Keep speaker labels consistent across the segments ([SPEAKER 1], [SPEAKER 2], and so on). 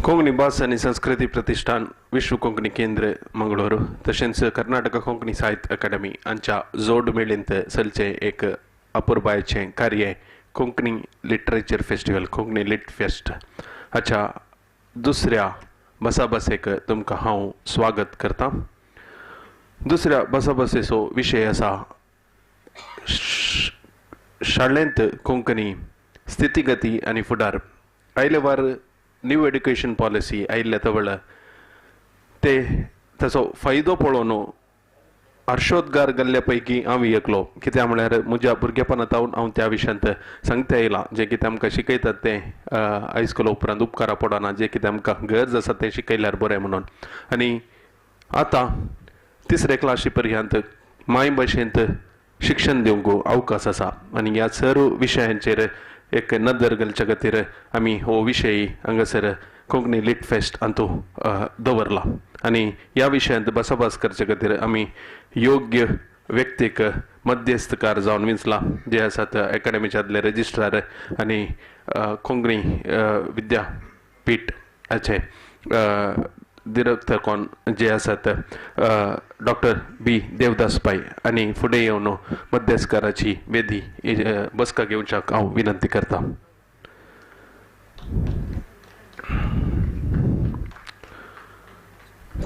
[SPEAKER 1] कोंकणी भास आणि संस्कृती प्रतिष्ठान विश्व कोंकणी केंद्र मंगळूरू तशेंच कर्नाटक कोंकणी साहित्य अकादमी हांच्या जोड मेळींत चलचे एक अपुरबायेचें कार्य Konkani literature festival Konkani lit fest हाच्या दुसऱ्या बसाबसेक तुमकां हांव स्वागत करतां. दुसऱ्या बसाबसेचो विशय आसा शाळेंत कोंकणी स्थितिगती आनी फुडार. आयले वार न्यू एड्युकेशन पॉलिसी आयिल्ले तवळ ते ताचो फायदो पळोवन हर्षोद्गार गेल्ल्या पैकी हांव एकलो. कित्याक म्हळ्यार म्हज्या भुरगेपणांतावन हांव त्या विशयांत सांगता येयलां. जें कितें आमकां शिकयतात तें हायस्कुला उपरांत उपकारा पडना. जें कितें आमकां गरज आसा तें शिकयल्यार बरें म्हणून. आनी आतां तिसरे क्लासी पर्यंत माय भाशेंत शिक्षण दिवंक अवकाश आसा. आनी ह्या सर्व विशयांचेर एक नदर घालचे खातीर आमी हो विशय हांगासर कोंकणी लिट फेस्ट हातू दवरला. आनी ह्या विशयांत बसाभास करचे खातीर आमी योग्य व्यक्तीक मध्यस्थकार जावन विंचला, जे आसात एकाडेमीचे आदले रजिस्ट्रार आनी कोंकणी विद्यापीठ हाचे डिरेक्टर कोण जे आसात डॉक्टर बी देवदास पै आनी फुडें येवन मध्यस्थकाराची वेदी बसका घेवच्याक हांव विनंती करतां.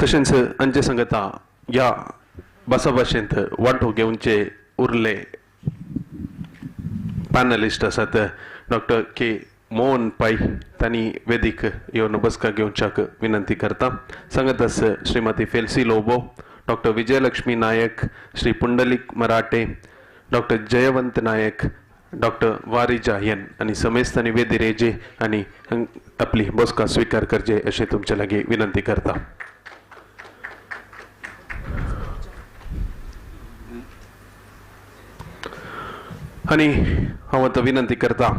[SPEAKER 1] तशेंच हांचे सांगता ह्या बसाभाशेंत वांटो घेवचे उरले पॅनलिस्ट आसात डॉक्टर के मोहन पै तांणी वेदीक येवन बसका घेवच्याक विनंती करता. सांगतास श्रीमती फेल्सी लोबो, डॉक्टर विजयलक्ष्मी नायक, श्री पुंडलीक मराठे, डॉक्टर जयवंत नायक, डॉक्टर वारिजा एन आनी समेस्तांनी वेदी रेजे आनी आपली बसका स्वीकार करचे अशें तुमचे लागीं विनंती करता. आनी हांव आतां विनंती करता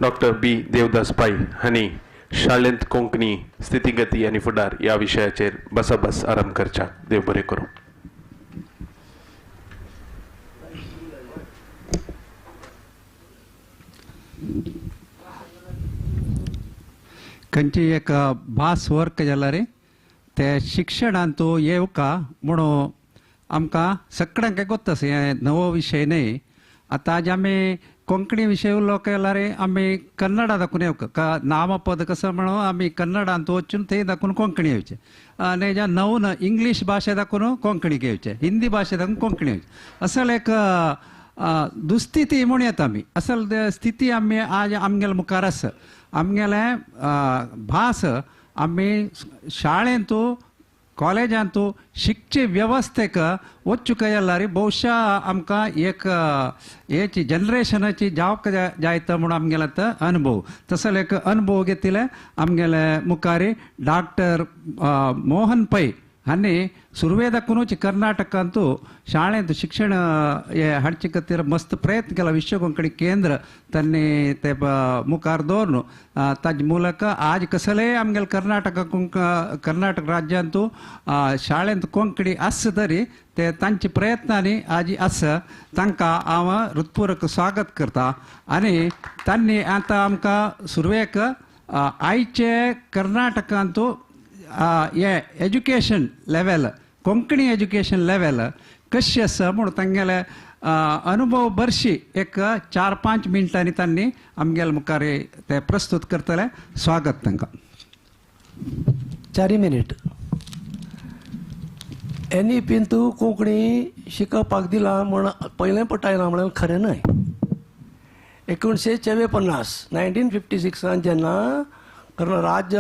[SPEAKER 1] डॉक्टर बी देवदास पै हांणी शाळेंत कोंकणी स्थितिगती आनी फुडार ह्या विशयाचेर बसाबस आरंभ करच्याक. देव बरें करूं.
[SPEAKER 2] खंयची एक भास वर्क जाला रे ते शिक्षणांत येवका म्हणून आमकां सगळ्यांक गोत्ता हे नवो विशय न्हय. आतां आज आमी कोंकणी विशय उलो केला रे आमी कन्नडा दाखून येवका नामपद कसं म्हणून आमी कन्नडांत वचून थंय दाखून कोंकणी येवचे आनी ज्या नवून इंग्लीश भाशे दाखून कोंकणी घेवचे, हिंदी भाशे दाखून कोंकणी येवचे. असल एक दुस्थिती म्हणून येता आमी. असल स्थिती आमी आज आमगेले मुखार आसा. आमगेले भास आमी शाळेंत कॉलेजांत शिक्षे वेवस्थेक वचूंक येयल्यार भोवशा आमकां एक हेची जनरेशनाची जावक जायता म्हणून आमगेले अनुभव. तसो एक अनुभव घेतिले आमगेले मुखारी डॉक्टर मोहन पै हांणी सुरवे दाखूनच कर्नाटकांत शाळेंत शिक्षण हे हाडचे खातीर मस्त प्रयत्न केला. विश्व कोंकणी केंद्र तांणी ते मुखार दवरून ताजे मूलक आज कसलेय आमगेले कर्नाटक राज्यांत शाळेंत कोंकणी आसा तरी ते तांचे प्रयत्नांनी आज आसा. तांकां हांव हृदयपूर्वक स्वागत करता. आनी तांणी आतां आमकां सुरवेक आयचे कर्नाटकांत हे education level Konkani education level कशी आसा म्हणून तांगेले अनुभव बरशी एक 4-5 मिनटांनी तांणी आमगेले मुखार ते प्रस्तुत करतले. स्वागत तांकां.
[SPEAKER 3] 4 मिनिट. NEPन तूं कोंकणी शिकवपाक दिला म्हण पयलें पटायलां म्हणून खरें न्हय. 1956 जेन्ना राज्य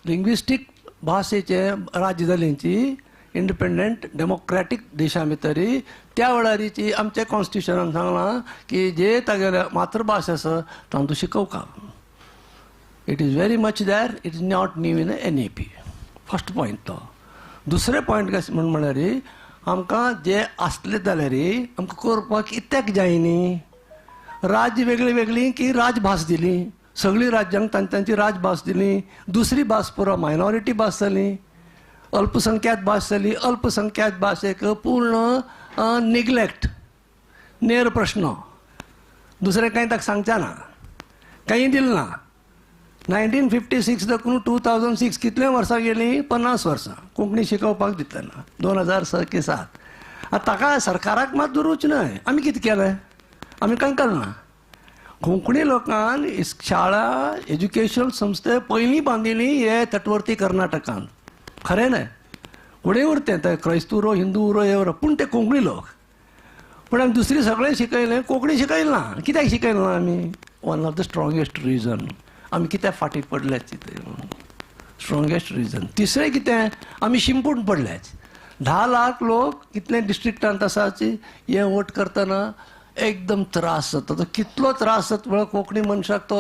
[SPEAKER 3] लिंग्विस्टीक भाशेचे राज्य जाल्लींची इंडिपेंडंट डेमोक्रेटीक देशा भितरी त्या वेळारीची आमच्या कॉन्स्टिट्युशनान सांगलां की जे तागेले मातृभास आसा तांतूं शिकोवका. It is very much there. It is not new in NEP. First point तो. दुसरे पॉयंट कशें म्हळ्यार आमकां जे आसले जाल्यार आमकां करपाक कित्याक जायनी. राज्य वेगळी वेगळी की राजभास दिली. सगळी राज्यांक तांची राजभास दिली. दुसरी भास पुरो मायनॉरिटी भास जाली. अल्पसंख्याक भास जाली. अल्पसंख्याक भाशेक पूर्ण निग्लेक्ट नेर प्रश्न. दुसरें कांय ताका सांगचें ना, कांय दिलें ना. 1956 देखून 2006 कितले वर्सां गेली? 50 वर्सां कोंकणी शिकोवपाक दितना 2006 की 7. ताका सरकाराक मात दुरूच न्हय. आमी कितें केलें? आमी कांय केलें ना. कोंकणी लोकांन शाळा एज्युकेशन संस्थे पयलीं बांदिली हे तटवर्ती कर्नाटकांत. खरें न्हय, फुडें उरतें ते क्रायस्तव उरो, हिंदू उरो, हे उरो, पूण ते कोंकणी लोक. पूण आमी दुसरें सगळें शिकयलें, कोंकणी शिकयलें ना. कित्याक शिकयलें ना आमी? One of the strongest reason. आमी कित्याक फाटीं पडल्यात चिंतून? Strongest reason. तिसरें कितें? आमी शिंपून पडल्यात. 10 लाख लोक कितले डिस्ट्रिक्टांत आसात, हे वोट करतना एकदम त्रास जाता. तो कितलो त्रास जाता म्हळ्यार कोंकणी मनशाक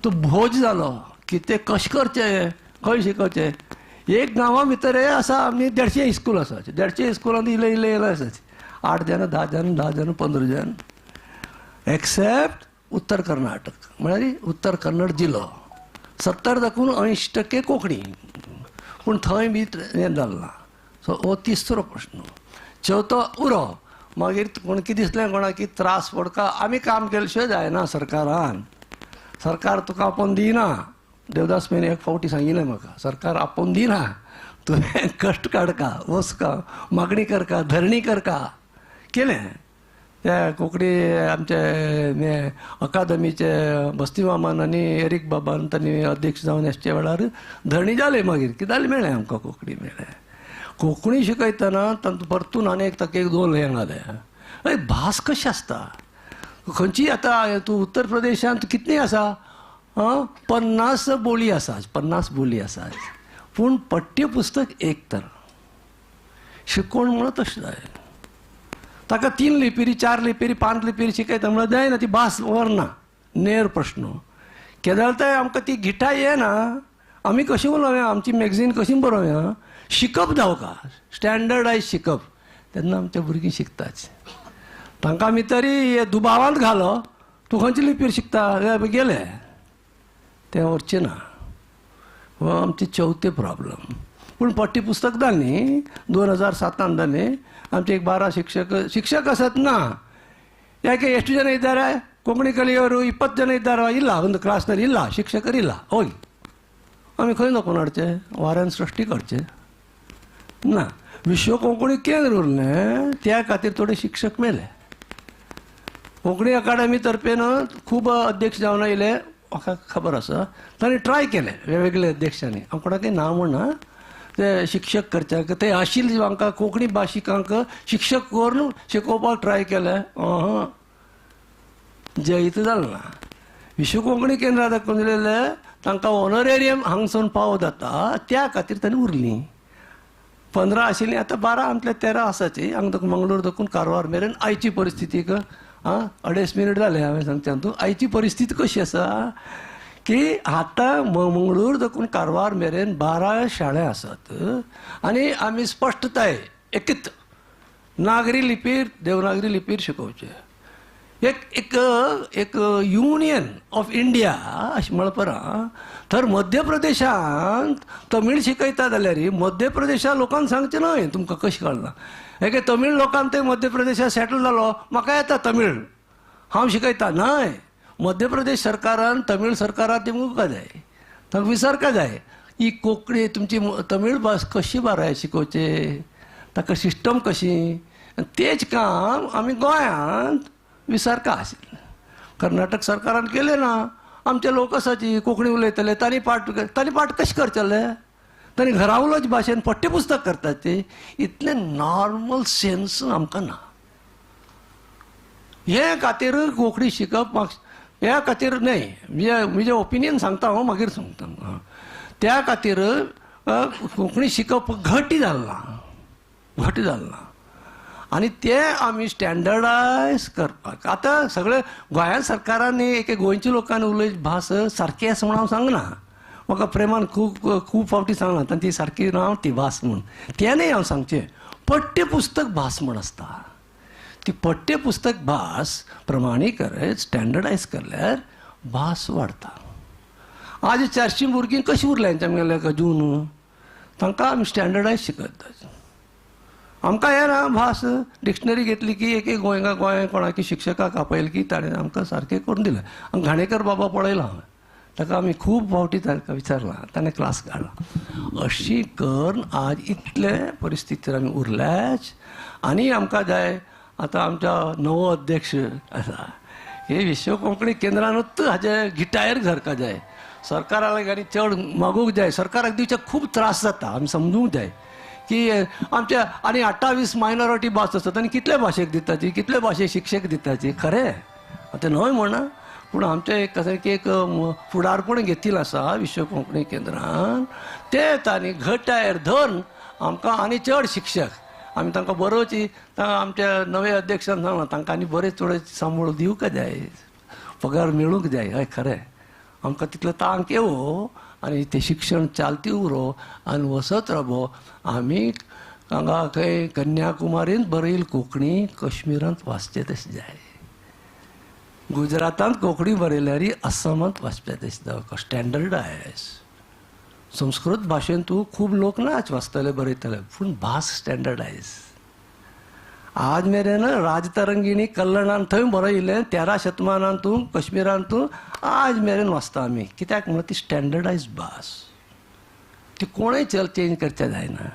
[SPEAKER 3] तो भोज जालो की ते कशें करचें, खंय शिकोवचें. एक गांवा भितर आसा आमी 150 इस्कूल आसात. 150 इस्कुलांत इले आसात. 8 जन, 10 जन, 10 जन, 15 जन. एक्सेप्ट उत्तर कर्नाटक म्हळ्यार उत्तर कन्नड जिल्लो 70 देखून 80% कोंकणी. पूण थंय बी हें जालें ना. सो हो तिसरो प्रश्न. चवथो उरो. मागीर कोण कितें दिसलें कोणाक की त्रास पडका आमी काम केले शिवाय जायना सरकारान. सरकार तुका आपोवन दिना. देवदास मेन एक फावटी सांगिल्लें म्हाका, सरकार आपोवन दिना, तुवें कश्ट काडका, वचका, मागणी करका, धरणी करका. केलें. त्या कोंकणी आमचे अकादमीचे बस्ती मामान आनी एरीक बाबान तांणी अध्यक्ष जावन आसचे वेळार धरणी जाली. मागीर कितें जालें, मेळ्ळें आमकां कोंकणी मेळ्ळें. कोंकणी शिकयतना तातूंत परतून आनी एक ताका 1-2 हें घालें. भास कशी आसता खंयची. आतां तूं उत्तर प्रदेशांत कितली आसा? 50 बोली आसात. 50 बोली आसात. पूण पाठ्यपुस्तक एक तर शिकोवण म्हणून तशें जाय. ताका 3 लिपीरी, 4 लिपीरी, 5 लिपीरी शिकयता म्हळ्यार जायना. ती भास व्हरना. नेर प्रश्न. केदारताय आमकां ती गिठाय येना. आमी कशें उलोवया, आमची मॅगझीन कशी बरोवया. शिकप जावका, स्टँडर्डायज शिकप. तेन्ना आमचे भुरगीं शिकताच. तांकां आमी तरी दुबावांत घालो, तूं खंयची लिपीर शिकता गेले, तें वरचें ना. हो आमचे चवथे प्रॉब्लम. पूण पाठ्यपुस्तक जाली 2007 जाली. आमचे एक 12 ಶಿಕ್ಷಕ ಆಸತ್ ನಾ. ಯಾಕೆ ಎಷ್ಟು ಜನ ಇದ್ದಾರೆ ಕೊಂಕಣಿ ಕಲಿಯೋರು? 20 ಜನ ಇದ್ದಾರೆ. ಇಲ್ಲ, ಒಂದು ಕ್ಲಾಸ್ನಲ್ಲಿ ಇಲ್ಲ, ಶಿಕ್ಷಕರಿಲ್ಲ. ಹೋಗಿ आम्ही खंय नको हाडचे? वाऱ्यान सृश्टी करचे ना. विश्व कोंकणी केंद्र उरलें, त्या खातीर थोडे शिक्षक मेले. कोंकणी अकादमी तर्फेन खूब अध्यक्ष जावन आयले, म्हाका खबर आसा. तांणी ट्राय केले वेगवेगळे अध्यक्षांनी. हांव कोणाकय नांव म्हणना. ते शिक्षक करचे ते आशिल्ले आमकां कोंकणी भाशीकांक शिक्षक करून शिकोवपाक ट्राय केले. जैत जालें ना. विश्व कोंकणी केंद्रां दाखोवन दिलेले तांकां ऑनरेरियम हांगसून फावो जाता, त्या खातीर तांणी उरलीं. 15 आशिल्लीं, आतां 12 आमतले 13 आसाची. हांगा मंगळूर देखून कारवार मेरेन आयची परिस्थितीक 2.5 मिनट जाले हांवें सांगचें. तूं आयची परिस्थिती कशी आसा की आतां मंगळूर देखून कारवार मेरेन 12 शाळे आसात. आनी आमी स्पश्टताय एकच नागरी लिपीर, देवनागरी लिपीर शिकोवचे. एक युनियन ऑफ इंडिया अशें म्हणपरां तर मध्य प्रदेशांत तमीळ शिकयता जाल्यार मध्य प्रदेशा लोकांक सांगचें न्हय तुमकां कशें कळना. एके तमीळ लोकांक ते मध्य प्रदेशांत सेटल जालो, म्हाका येता तमीळ, हांव शिकयता. न्हय, मध्य प्रदेश सरकारान तमीळ सरकाराक दिवंक जाय, तांकां विचारका जाय ही कोंकणी तुमची तमीळ भास कशी बाराय शिकोवचे, ताका सिस्टम कशी. तेच काम आमी गोंयांत विसारका आशिल्लें. कर्नाटक सरकारान केलें ना. आमचे लोक आसाची कोंकणी उलयतले, तांणी पाठ कशें करतले? तांणी घरा उलोवचे भाशेन पाठ्यपुस्तक करतात ते. इतलें नॉर्मल सेन्स आमकां ना. हे खातीर कोंकणी शिकप ह्या खातीर न्हय, म्हजें ओपिनियन सांगता हांव, मागीर सांगता. त्या खातीर कोंकणी शिकप घट जालना. आनी ते आमी स्टँडर्डायज करपाक आतां सगळे गोंया सरकारान एक गोंयच्या लोकांनी उलयची भास सारकी आसा म्हणून हांव सांगना. म्हाका प्रेमान खूब फावटी सांगला ती सारकी ना ती भास म्हूण. तें न्हय हांव सांगचें. पाठ्यपुस्तक भास म्हूण आसता. ती पाठ्यपुस्तक भास प्रमाणीकरण स्टँडर्डायज केल्यार भास वाडता. आज 400 भुरगीं कशीं उरल्यांची आमगेले जून? तांकां आमी स्टँडर्डायज शिकयतात. आमकां येना भास. डिक्शनरी घेतली की एक गोंय कोणाकी शिक्षकाक आपयले की ताणें आमकां सारकें करून दिलें. घाणेकर बाबा पळयला हांवें, ताका आमी खूब फावटी ताका विचारलां, ताणें क्लास काडला. अशी करून आज इतले परिस्थितीर आमी उरल्याच. आनी आमकां जाय आतां आमच्या नवो अध्यक्ष आसा, हे विश्व कोंकणी केंद्रानूच हाजे गिटायर धरका जाय. सरकाराक आनी चड मागूंक जाय. सरकाराक दिवचे खूब त्रास जाता, आमी समजूंक जाय की आमच्या आनी 28 मायनॉरिटी भास आसतात आनी कितले भाशेक दिताची, कितले भाशेक शिक्षक दिताची. खरें आतां न्हय म्हणना, पूण आमचें एक कशें की एक फुडारपण घेतिल्लें आसा विश्व कोंकणी केंद्रान. ते तांणी घटायर धरून आमकां आनी चड शिक्षक आमी तांकां बरोवची. आमच्या नवे अध्यक्षान सांगलां तांकां आनी बरें थोडे सांबाळ दिवंक जाय, पगार मेळूंक जाय. हय खरें, आमकां तितलो तांक येवो आनी तें शिक्षण चालती उरो आनी वसत राबो. आमी हांगा खंय कन्याकुमारींत बरयली कोंकणी कश्मीरांत वाचचें तशें जाय, गुजरातांत कोंकणी बरयल्यार आसामांत वाचचें तशें जावं. स्टँडर्डायज संस्कृत भाशेन तूं खूब लोक नाच वाचतले बरयतले, पूण भास स्टँडर्डायज. आज मेरेन राजतरंगिणी कल्लणान थंय बरयलें 13 शतमानांत तूं कश्मीरांत तूं आज मेरेन वाचता आमी. कित्याक म्हणून ती स्टँडर्डायज भास, ती कोणूय चेंज करचें जायना.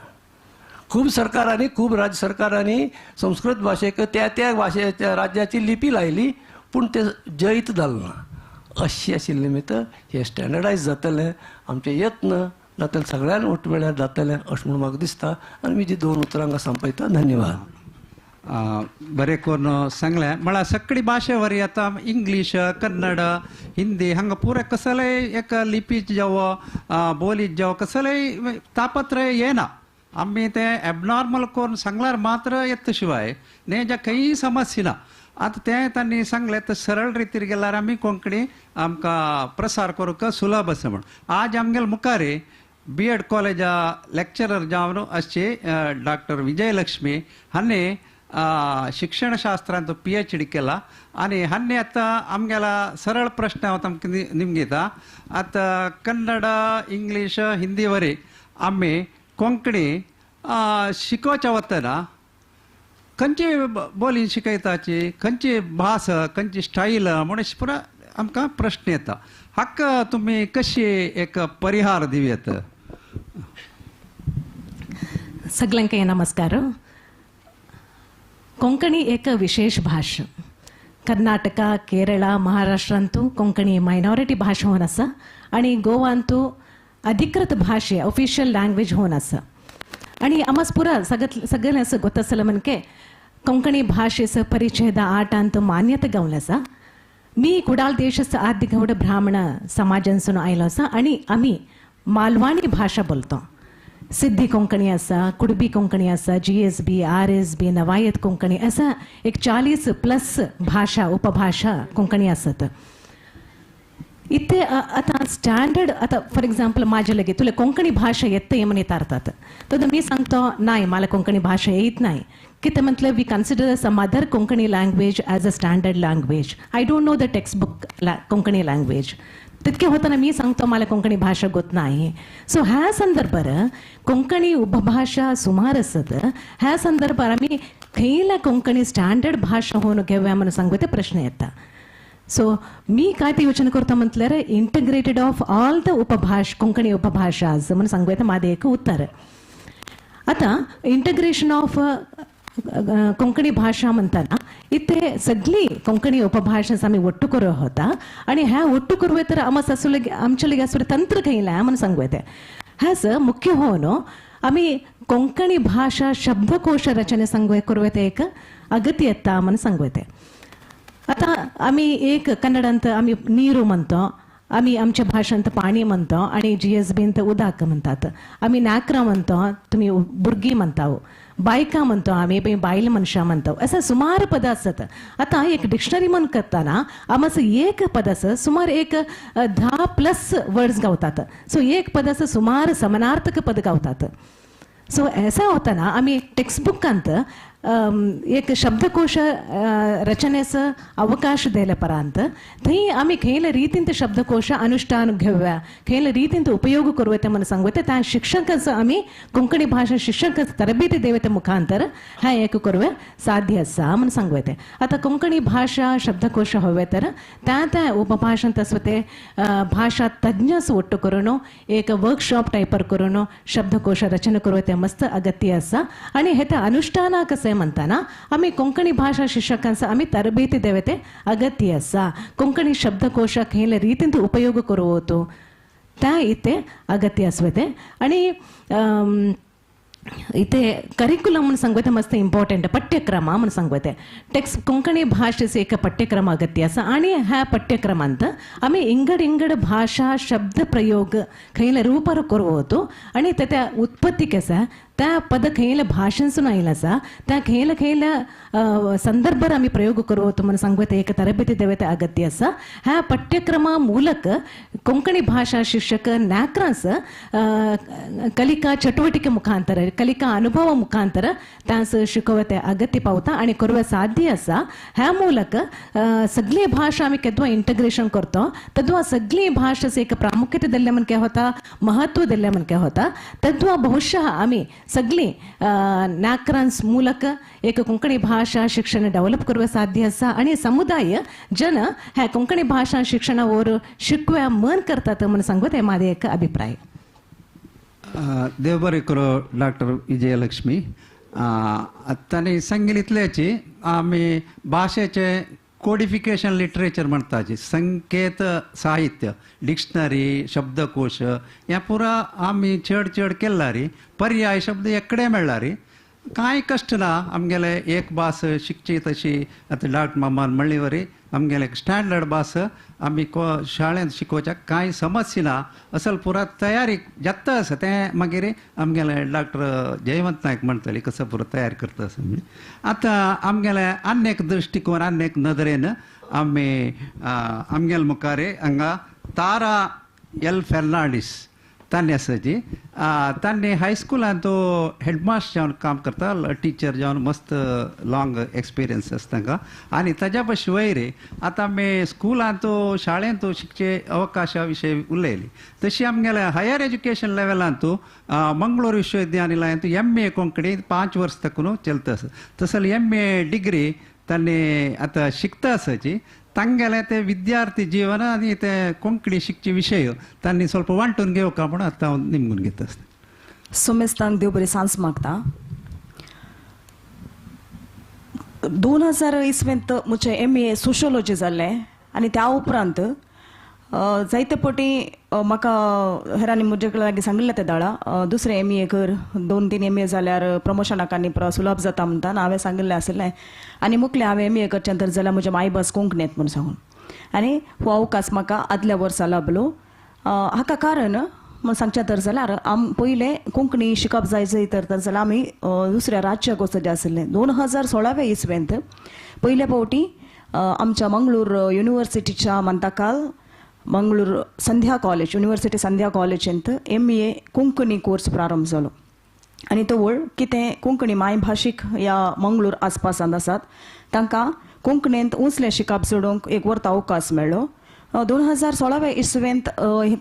[SPEAKER 3] खूब सरकारांनी, खूब राज्य सरकारांनी संस्कृत भाशेक त्या भाशेच्या राज्याची लिपी लायली, पूण ते जैत जालें ना. अशी आशिल्ली निमित्त हे स्टँडर्डायज जातलें. आमचे यत्न जातले सगळ्यान उठ वेळार जातलें अशें म्हणून म्हाका दिसता. आनी मी जी 2 उतरां संपयता. धन्यवाद.
[SPEAKER 2] बरें करून सांगलें. म्हळ्यार सगळी भाशे वरी आतां इंग्लीश, कन्नड, हिंदी हांगा पुरे कसलेय एक लिपीच जावं बोलीच जावं कसलेय तापत्र येना. आमी तें एबनॉर्मल करून सांगल्यार मात्र येता शिवाय न्ही खंयी समस्या ना. आतां तें तांणी सांगलें तर सरळ रितीर गेल्यार आमी कोंकणी आमकां प्रसार करूंक सुलभ आसा म्हण. आज आमगेले मुखारी B.Ed कॉलेजा लेक्चरर जावन आसचे डॉक्टर विजयलक्ष्मी हांणी शिक्षणशास्त्रांत PhD केला आनी हांणी आतां आमगेला सरळ प्रश्न हांव तांकां निमगे दिता. आतां कन्नड, इंग्लीश, हिंदी वरी आमी कोंकणी शिकोवच्या वतना खंयची बोली शिकयताची, खंयची भास, खंयची स्टाईल म्हणून पुरो आमकां प्रश्न येता. हाका तुमी कशी एक परिहार दिवेत?
[SPEAKER 4] सगळ्यांक नमस्कार. ಕೊಂಕಣಿ ಏಕ ವಿಶೇಷ ಭಾಷೆ. ಕರ್ನಾಟಕ, ಕೇರಳ, महाराष्ट्रांतू कोंकणी मायनॉरिटी भाषा होऊन आसा आणि गोवांतू अधिकृत भाषे ऑफिशियल लँग्वेज होऊन आसा. आणि आम्हास पुरा सगळ्यांना असं गोत आसलें म्हणजे कोंकणी भाषेचं परिच्छेद 8 मान्यता गावलं आसा. मी कुडाळ देशाचं आद्य गौड ब्राह्मण समाजांसून आयलो आसा आणि आम्ही मालवणी भाषा बोलतो. सिद्धी कोंकणी आसा, कुडबी कोंकणी आसा, GSB, RSB, नवायत कोंकणी असा एक 40+ भाषा उपभाषा कोंकणी असत. इथे आता स्टँडर्ड आता फॉर एक्झाम्पल माझ्या लगे तुला कोंकणी भाषा येते म्हणे विचारतात तर मी सांगतो नाही मला कोंकणी भाषा येत नाही. किती म्हटलं we consider some other Konkani language as a standard language. I don't know the textbook Konkani language. तितके होताना मी सांगतो मला कोंकणी भाषा गोत नाही. सो ह्या संदर्भार कोंकणी उपभाषा सुमार असत. ह्या संदर्भार आम्ही खैला कोंकणी स्टँडर्ड भाषा होऊन घेऊया म्हणून सांगू ते प्रश्न येता. सो मी काय ते योजना करतो म्हटल्यार integrated of all the Konkani उपभाषाज म्हणून सांगू येता माझे एक उत्तर. आता इंटिग्रेशन ऑफ कोंकणी भाषा म्हणताना इथे सगळी कोंकणी उपभाषा आम्ही ಒಟ್ಟು करू होता आणि ह्या ಒಟ್ಟು करू तर आमच्या लगे असं तंत्र खैला म्हणून सांगू येते. ह्याच मुख्य होऊन आम्ही कोंकणी भाषा शब्दकोश रचने सांगू करू येते एक अगत्य येता म्हणून सांगू येते. आता आम्ही एक कन्नडांत आम्ही नीरू म्हणतो, आम्ही आमच्या भाषांत पाणी म्हणतो आणि GSBंत उदक म्हणतात. आम्ही नाकरा म्हणतो, तुम्ही भुरगीं म्हणता, बायका म्हणतो, आम्ही बायल मनशां म्हणतो. असं सुमार पद असत. आता एक डिक्शनरी म्हण करताना आमचं एक पद असं सुमार एक 10+ वर्ड्स गावतात. सो एक पद असं सुमार समानार्थक पद गावतात. सो ऐसा होताना आम्ही टेक्स्टबुकांत एक शब्दकोश रचनेचं अवकाश द्यायला परांत थंय आम्ही खेळ रीतींत शब्दकोश अनुष्ठान घेऊया खेळ रीतींत उपयोग करूया ते म्हणून सांगूया त्या शिक्षकाचं आम्ही कोंकणी भाषा शिक्षक तरबेती देवते मुखांतर हा एक करूया साध्य असा म्हणून सांगूया ते आता कोंकणी भाषा शब्दकोश हवे तर त्या उपभाषण तस्वते भाषा तज्ञस ಒಟ್ಟು करून एक वर्कशॉप टायपर करून शब्दकोश रचना करूया ते मस्त अगत्य असा आणि हे त्या अनुष्ठाना कसं म्हणताना आम्ही कोंकणी भाषा शिक्षकांचा आम्ही तरबेती देवते अगत्य असा कोंकणी शब्दकोश खेळ रीतींत उपयोग करू होतो त्या इथे अगत्य असते आणि इथे करिक्युलम म्हणून सांगते मस्त इम्पॉर्टंट पठ्यक्रम म्हणून सांगते टेक्स्ट कोंकणी भाषेचे एक पठ्यक्रम अगत्य असा आणि ह्या पठ्यक्रमांत आम्ही इंगड भाषा शब्द प्रयोग खैल रूपार करू होतो आणि त्या उत्पत्ती कसा त्या पद खैल भाषेसून आयला असा त्या खैल संदर्भार आम्ही प्रयोग करू होतो म्हणून सांगते एक तरबेती देवते अगत्य असा ह्या पठ्यक्रमा ಮೂಲಕ कोंकणी भाषा शिक्षक ನ್ಯಾಕ್ರಾಸ್ कलिका चटवटिके मुखांतर कलिका अनुभव मुखांतर त्यास शिकवते अगत्य पावता आणि करूया साध्य असा ह्या ಮೂಲಕ सगळी भाषा आम्ही केव्हा इंटग्रेशन करतो तेव्हा सगळी भाषेचे एक प्रामुख्यते दिले म्हणके होता महत्व दिले म्हणके होता तेव्हा बहुशः आम्ही सगळी ನ್ಯಾಕ್ರಾಸ್ ಮೂಲಕ एक कोंकणी भाषा शिक्षण डेव्हलप करूया साध्य असा आणि समुदाय जन ह्या कोंकणी भाषा शिक्षणावर शिकव्या मन करतात म्हणून सांगते माझे एक अभिप्राय
[SPEAKER 2] देव बरे करो डॉक्टर विजयलक्ष्मी त्यांनी सांगितल्याची आम्ही भाषेचे कोडिफिकेशन लिटरेचर म्हणताची संकेत साहित्य डिक्शनरी शब्दकोश या पुरा आम्ही चड केला रे पर्याय शब्द एकडे मेळ्ळा रे कांय कष्ट ना आमगेले एक भास शिकची तशी आता डॉक्टर मामान म्हणली वरी आमगेले स्टँडर्ड भास आम्ही शाळेंत शिकोवच्या कांय समस्या ना असल पुरा तयारी जाता आसा तें मागीर आमगेले डॉक्टर जयवंत नायक म्हणटली कसं पुरो तयार करता आसा आतां आमगेले आनी एक दृश्टिकोन आनी एक नदरेन आमी आमगेले मुखार हांगा तारा एल फेर्नांडीस तान्नी आसा जी तान्नी हायस्कुलान तो हेडमास्टर जावन काम करता टीचर जावन मस्त लॉंग एक्सपिरियन्स आसा तांकां आनी ताज्या शिवाय रे आतां आमी स्कुलान तो शाळेंत तो शिकचे अवकाशा विशयी उलयली तशी आमगेले हायर एज्युकेशन लेवलांत मंगळूर विश्वविद्यानिलयांत MA कोंकणी 5 वर्स तकून चलता आसा तसले MA डिग्री तांणी आतां शिकता आसाची तांगेले ते विद्यार्थी जीवन आणि ते कोंकणी शिकचे विशय तांणी ಸ್ವಲ್ಪ वांटून घेवका म्हणून आतां हांव निमगून घेता
[SPEAKER 5] सोमेस्तांक देव बरी सांज मागता 2000 इसवेंत मुझे MA सोशियोलॉजी जाल्लें आनी त्या उपरांत जायते फावटी म्हाका हेरांनी म्हजे लागीं सांगिल्लें ते दाळा दुसरें MA कर 2-3 MA जाल्यार प्रमोशनाक आनी सुलभ जाता म्हणटा हांवें सांगिल्लें आसलें आनी मुखलें हांवें MA करचें तर जाल्यार म्हजे मायभास कोंकणींत म्हणून सांगून आनी हो अवकाश म्हाका आदल्या वर्सा लाभलो हाका कारण सांगचें तर जाल्यार पयलें कोंकणी शिकप जाय तर जाल्यार आमी दुसऱ्या राज्याक वचचें आसलें 2016 इसवेंत पयले फावटी आमच्या मंगळूर युनिवर्सिटीच्या मंताकाल मंगळूर संध्या कॉलेज युनिवर्सिटी संध्या कॉलेजींत MA कोंकणी कोर्स प्रारंभ जालो आनी तो कितें कोंकणी मायभाशीक ह्या मंगळूर आसपासांत आसात तांकां कोंकणींत उंचलें शिकप सोडूंक एक वर्त अवकाश मेळ्ळो 2016 इसवेंत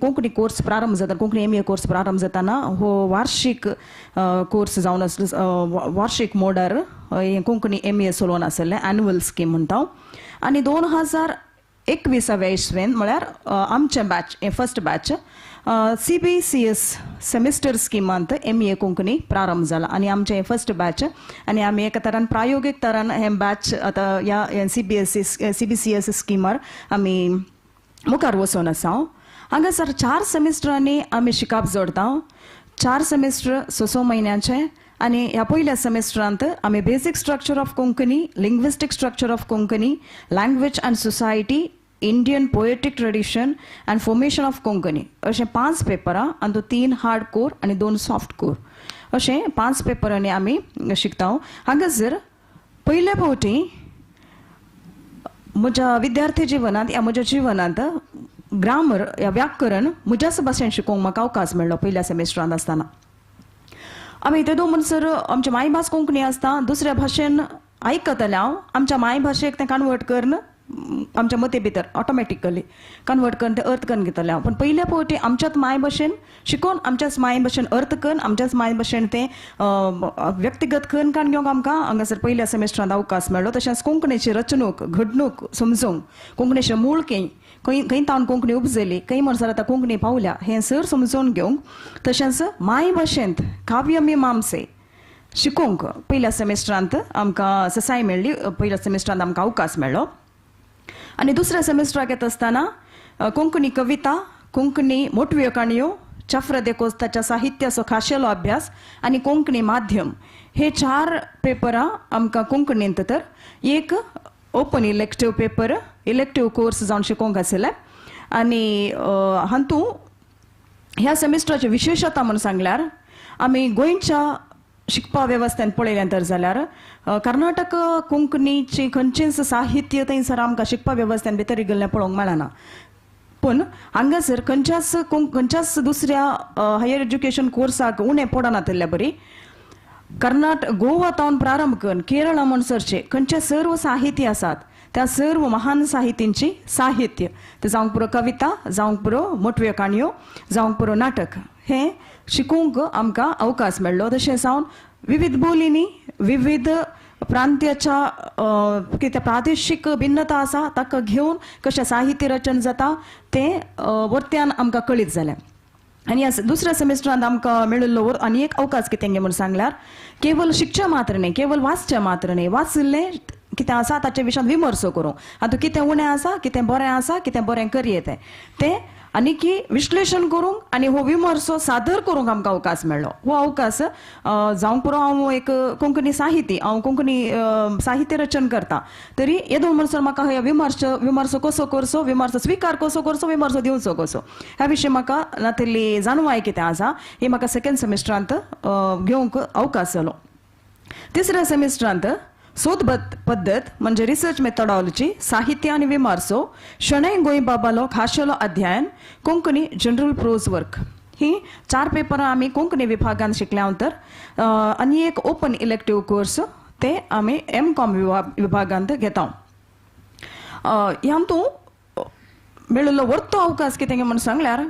[SPEAKER 5] कोंकणी कोर्स प्रारंभ जाता कोंकणी MA कोर्स प्रारंभ जाताना हो वार्षिक कोर्स जावन आसलो वार्षिक मोडार कोंकणी MA चलोवन आसलें एन्युअल स्कीम म्हणटा आनी 2021 इसवेंत म्हळ्यार आमचें batch first batch CBCS semester स्किमांत MA कोंकणी प्रारंभ जाला आनी आमचें फर्स्ट बॅच आनी आमी एका तरान प्रायोगीक तरान हें बॅच आतां ह्या CBCS स्किमार आमी मुखार वचून आसा हांगासर 4 सेमिस्टरांनी आमी शिकप जोडटा 4 सेमिस्टर 6 म्हयन्याचे आनी ह्या पयल्या सेमिस्टरांत आमी बेसीक structure of Konkani linguistic structure of Konkani language and society Indian poetic tradition and formation of Konkani अशें 5 पेपरां आनी 3 हार्ड कोर आनी 2 सॉफ्ट कोर अशें 5 पेपरांनी आमी शिकता हांगासर पयल्या फावटी म्हज्या विद्यार्थी जिवनांत या म्हज्या जिवनांत ग्रामर या व्याकरण म्हज्याच भाशेन शिकोवंक म्हाका अवकाश मेळ्ळो पयल्या सेमिस्टरांत आसतना आमी तेदो म्हणसर आमची मायभास कोंकणी आसता दुसऱ्या भाशेन आयकतल्या आमच्या मायभाशेक तें कन्वर्ट करन आमच्या मते भितर ऑटोमॅटिकली कन्वर्ट करून ते अर्थ करून घेतले पण पयल्या फावटी आमच्याच माय भाशेन शिकून आमच्याच माय भाशेन अर्थ करून आमच्याच माय भाशेन ते व्यक्तिगत करून काण घेवंक आमकां हांगासर पयल्या सेमेस्टरांत अवकाश मेळ्ळो तशेंच कोंकणीची रचणूक घडणूक समजूंक कोंकणीचें मूळ खंय तावन कोंकणी उपजली खंय म्हणसर आतां कोंकणी पावल्या हें सर समजून घेवंक तशेंच माय भाशेंत काव्य मिमांसे शिकूंक पयल्या सेमेस्टरांत आमकां ससाय मेळ्ळी पयल्या सेमेस्टरांत आमकां अवकाश मेळ्ळो आनी दुसऱ्या सेमेस्टराक येता आसतना कोंकणी कविता कोंकणी मोटव्यो काणयो चफ्र दे कोस्ताच्या साहित्याचो खाशेलो अभ्यास आनी कोंकणी माध्यम हे 4 पेपरां आमकां कोंकणींत तर एक open elective paper elective course जावन शिकोवंक आशिल्ले आनी हातूंत ह्या सेमेस्टराची विशेशता म्हणून सांगल्यार आमी गोंयच्या शिकपा वेवस्थेन पळयलें तर जाल्यार कर्नाटक कोंकणीची खंयचेंच साहित्य थंयसर आमकां शिकपा वेवस्थेन भितर इगल्लें पळोवंक मेळना पूण हांगासर खंयच्याच दुसऱ्या हायर एज्युकेशन कोर्साक उणें पडनातल्या बरी गोवा तावन प्रारंभ करून केरळा म्हणसरचे खंयचे सर्व साहित्य आसात त्या सर्व महान साहित्यांची साहित्य ते जावंक पुरो कविता जावंक पुरो मोटव्यो काणयो जावंक पुरो नाटक हे शिकूंक आमकां अवकाश मेळ्ळो तशें जावन विविध बोलींनी विविध प्रांत्याच्या कितें प्रादेशीक भिन्नता आसा ताका घेवन कशें साहित्य रचन जाता तें वर्त्यान आमकां कळीत जालें आनी दुसऱ्या सेमेस्टरांत आमकां मेळिल्लो आनी एक अवकाश कितें म्हणून सांगल्यार केवल शिकचे मात्र न्ही केवल वाचचे मात्र न्ही वाचलें कितें आसा ताचे विशयान विमर्श करूं हातूंत कितें उणें आसा कितें बरें आसा कितें बरें करयें तें आनी की विश्लेशण करूंक आनी हो विमर्श सादर करूंक आमकां अवकाश मेळ्ळो हो अवकाश जावंक पुरो हांव एक कोंकणी साहिती हांव कोंकणी साहित्य रचन करता तरी येदो म्हणसर म्हाका हे विमर्श कसो करचो विमर्श स्विकार कसो करचो विमर्श दिवचो कसो ह्या विशीं म्हाका नातिल्ली जाणवाय कितें आसा ही म्हाका सेकंड सेमेस्टरांत घेवंक अवकाश जालो तिसऱ्या सेमेस्टरांत सोद पद्दत म्हणजे रिसर्च मेथडॉलॉजी साहित्य आणि विमर्शो शणै गोंयबाबालो खाशेलो अध्ययन कोंकणी जनरल प्रोज वर्क ही 4 पेपरां आमी कोंकणी विभागांत शिकल्या तर आनी एक ओपन इलेक्टिव्ह कोर्स ते आमी M.Com विभागांत घेता हातूंत मेळिल्लो वर्तो अवकाश कितें म्हणून सांगल्यार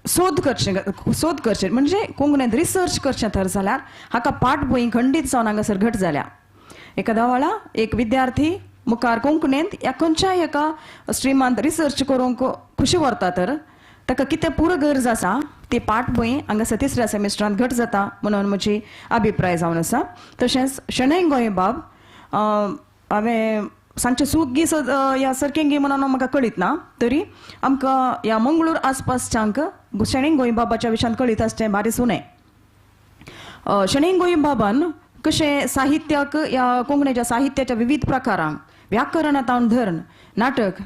[SPEAKER 5] सोद करचें म्हणजे कोंकणींत रिसर्च करचें तर जाल्यार हाका पाठबोई खंडीत जावन हांगासर घट जाल्या एखाद्या वेळा एक विद्यार्थी मुखार कोंकणींत ह्या खंयच्याय एका स्ट्रिमांत रिसर्च करूंक खुशी व्हरता तर ताका कितें पुरो गरज आसा ती पाठबोई हांगासर तिसऱ्या सेमेस्टरांत घट जाता म्हणून म्हजी अभिप्राय जावन आसा तशेंच शणै गोंयबाब हांवें सांजचे सूख ह्या सर्केंगी म्हणून म्हाका कळीत ना तरी आमकां ह्या मंगळूर आसपासच्यांक शणै गोंयबाबाच्या विशयान कळीत आसचें बारीच उणें शणै गोंयबाबान कशें साहित्याक ह्या कोंकणीच्या साहित्याच्या विविध प्रकारांक व्याकरणांतावन धरून नाटक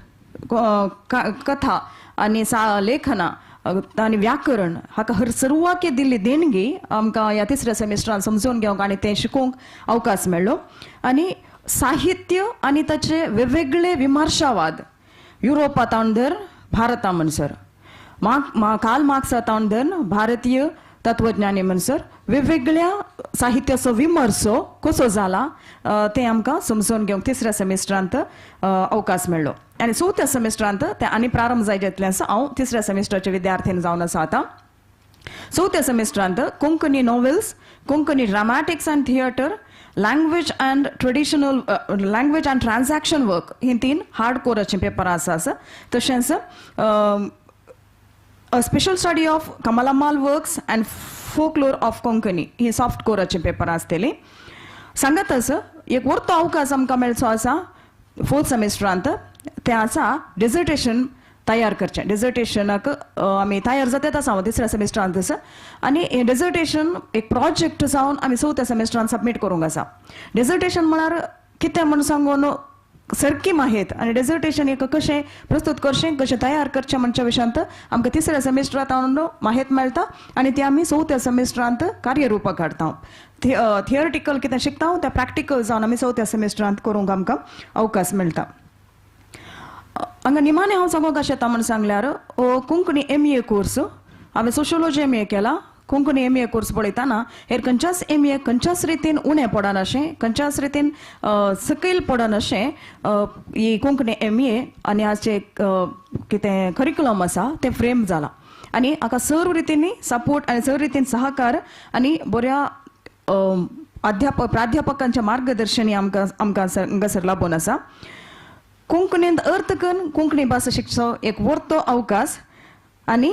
[SPEAKER 5] कथा आनी लेखनां आनी व्याकरण हाका सर्वांक दिल्ली देणगी आमकां ह्या तिसऱ्या सेमेस्टरांत समजून घेवंक आनी तें शिकूंक अवकाश मेळ्ळो आनी साहित्य आनी ताचे वेगवेगळे विमर्शावाद युरोपांतावन धर भारता म्हणसर कार्ल मार्क्सांतावन धर भारतीय तत्वज्ञानी म्हणसर वेगवेगळ्या साहित्याचो विमर्श कसो जाला तें आमकां समजून घेवंक तिसऱ्या सेमेस्टरांत अवकाश मेळ्ळो आनी चवथ्या सेमेस्टरांत तें आनी प्रारंभ जायतलें आसा हांव तिसऱ्या सेमेस्टराचे विद्यार्थीन जावन आसा आतां चवथ्या सेमेस्टरांत Konkani novels Konkani dramatics and theatre language and transaction work ही 3 हार्ड कोराचीं पेपरां आसा तशेंच स्पेशल स्टडी ऑफ कमलामाल works and folklore of Konkani ही सॉफ्ट कोराची पेपरां आसतलीं सांगातच एक वर्तो अवकाश आमकां मेळचो आसा 4th सेमेस्टरांत तें आसा डिजर्टेशन तयार करचें डिजर्टेशनाक आमी तयार जातात आसा तिसऱ्या सेमेस्टरांत आनी हें डिजर्टेशन एक प्रोजेक्ट जावन आमी 4थ्या सेमेस्टरांत सबमीट करूंक आसा डिजर्टेशन म्हळ्यार कितें म्हणून सांगून सर्की माहीत आनी डिजर्टेशन एक कशें प्रस्तूत करचें कशें तयार करचें म्हणच्या विशयांत आमकां तिसऱ्या सेमेस्टरांत माहीत मेळटा आनी ती आमी 4थ्या सेमेस्टरांत कार्यरुपाक हाडटा थियोरिटिकल कितें शिकता तें प्रॅक्टिकल जावन आमी 4थ्या सेमेस्टरांत करूंक आमकां अवकाश मेळटा हांगा निमाणें हांव सांगूंक अशें येता म्हणून सांगल्यार कोंकणी MA कोर्स हांवें सोशियोलॉजी MA केला कोंकणी MA कोर्स पळयताना हेर खंयच्याच MA खंयच्याच रितीन उणें पडन अशें खंयच्याच रितीन सकयल पडन अशें ही कोंकणी MA आनी आजचे कितें करिक्युलम आसा तें फ्रेम जाला आनी हाका सर्व रितींनी सपोर्ट आनी सर्व रितीन सहकार आनी बऱ्या प्राध्यापकांच्या मार्गदर्शनी आमकां हांगासर लाभून आसा. कोंकणींत अर्थ करून कोंकणी भास शिकचो एक व्हरतो अवकाश आनी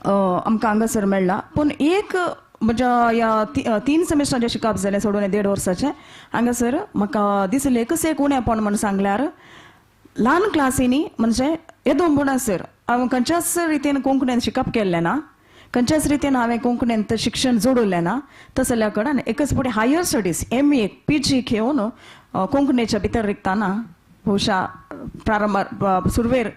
[SPEAKER 5] आमकां हांगासर मेळ्ळा. पूण एक म्हज्या ह्या 3 सेमिस्टरांचें शिकप जालें सोडून 1.5 वर्साचें हांगासर म्हाका दिसलें एकच एक उणेंपण म्हण सांगल्यार ल्हान क्लासीनी म्हणजे येदो म्हणसर हांवें खंयच्याच रितीन कोंकणीन शिकप केल्लें ना खंयच्याच रितीन हांवें कोंकणींत शिक्षण जोडलें ना. तस जाल्या कारणान एकच फावटी हायर स्टडीज MA PG घेवन कोंकणीच्या भितर रिकताना भोवशा सुरवेर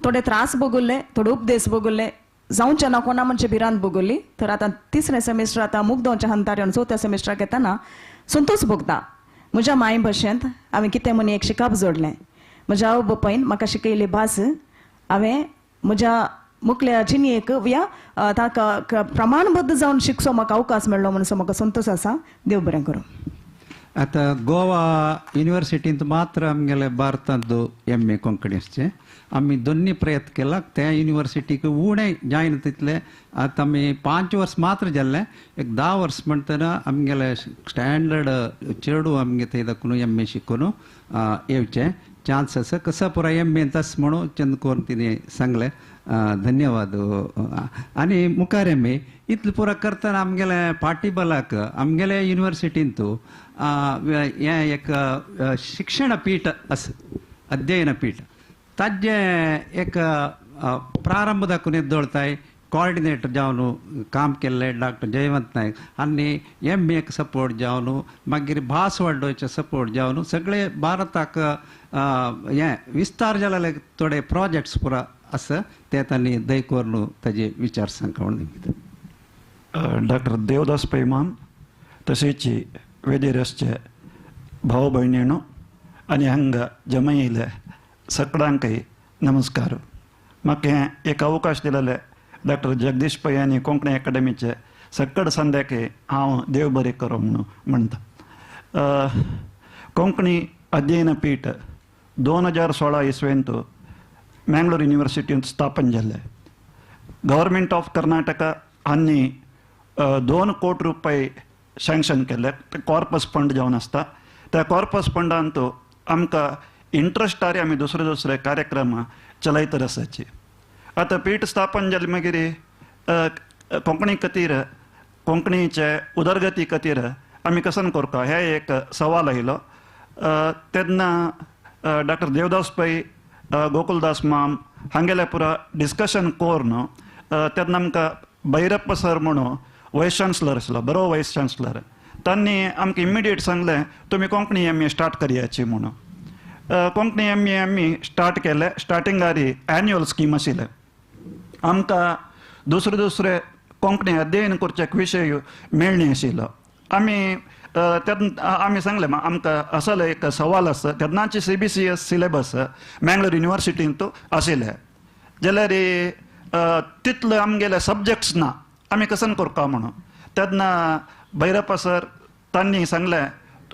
[SPEAKER 5] थोडे त्रास भोगुल्ले थोडे उपदेश भोगुल्ले जावचे ना कोणा म्हणजे भिरांत भोगुल्ली. तर आतां 3रे सेमिस्टर आतां मुग्दोवच्या हंतार येवन 4थ्या सेमिस्टराक येताना संतोश भोगता. म्हज्या माय भाशेंत हांवें कितें म्हण एक शिकप जोडलें. म्हज्या आवय बापायन म्हाका शिकयली भास हांवें म्हज्या मुखल्या जिणयेक ताका प्रमाणबद्ध जावन शिकचो म्हाका अवकाश मेळ्ळो म्हणून म्हाका संतोश आसा. देव बरें करूं.
[SPEAKER 2] आता गोवा युनिवर्सिटींत मात्र आमगेले भारतांत MA कोंकणीचे आमी दोन्ही प्रयत्न केला त्या युनिवर्सिटीक उणें जायना तितले. आतां आमी 5 वर्स मात्र जाल्ले एक 10 वर्स म्हणटना आमगेले स्टँडर्ड चेडू आमगे थंय दाखून MA शिकून येवचे चान्स आसा. कसा पुरा MA तस म्हणून चंदकोर तिने सांगले. धन्यवाद. आनी मुखार MA इतलें पुरा करतना आमगेले पाठीबलाक आमगेले युनिवर्सिटींत हें एक शिक्षण पीठ आसा अध्ययन पीठ ताजे एक प्रारंभ दाखून येदोळताय कोऑर्डिनेटर जावन काम केल्ले डॉक्टर जयवंत नायक आनी MA सपोर्ट जावन मागीर भास वाडोवचे सपोर्ट जावन सगळे भारताक हें विस्तार जाल्ले थोडे प्रोजेक्ट्स पुरा आसा ते तांणी दय करून ताजे विचार सांगून
[SPEAKER 6] डॉक्टर देवदास पैमान तशेंच वेदेरसचे भाव भयणीणो आनी हांगा जमा येयले सगळ्यांकय नमस्कार. म्हाका एक अवकाश दिलेले डॉक्टर जगदीश पै आनी कोंकणी अकादेमीचे सक्कड संध्याके हांव देव बरें करूं म्हणून म्हणटा. कोंकणी अध्ययन पीठ 2016 इसवेंत मँगलोर युनिवर्सिटींत स्थापन जाल्लें. गव्हर्मेंट ऑफ कर्नाटका हांणी 2 कोटी रुपये सँक्शन केले. ते कॉर्पस फंड जावन आसता. त्या कॉर्पस फंडांत आमकां इंट्रस्ट आरे आमी दुसरे कार्यक्रम चलयत आसाचे. आतां पीठ स्थापन जाले मागीर कोंकणी खातीर कोंकणीचे उदरगती खातीर आमी कसन करता हे एक सवाल आयलो. तेन्ना डॉक्टर देवदास पै गोकुलदास माम हांगेले पुरा डिस्कशन करून तेन्ना आमकां भैरप्पा सर म्हणून वायस चान्सलर आसलो बरो वायस चान्सलर तांणी आमकां इमिडिएट सांगलें तुमी कोंकणी MA स्टार्ट करयाची म्हणून. कोंकणी MA आमी स्टार्ट केले. स्टार्टिंगार एन्युअल स्कीम आशिल्ले. आमकां दुसरे कोंकणी अध्ययन करचे विशय मेळ्ळी आशिल्लो. आमी सांगलें आमकां असलो एक सवाल आसा. तेन्नाचे CBCS सिलेबस मँगलोर युनिवर्सिटींत आशिल्ले जाल्यार तितले आमगेले सब्जेक्ट्स ना आमी कसन करता म्हणून. तेन्ना भैरप्पा सर तांणी सांगलें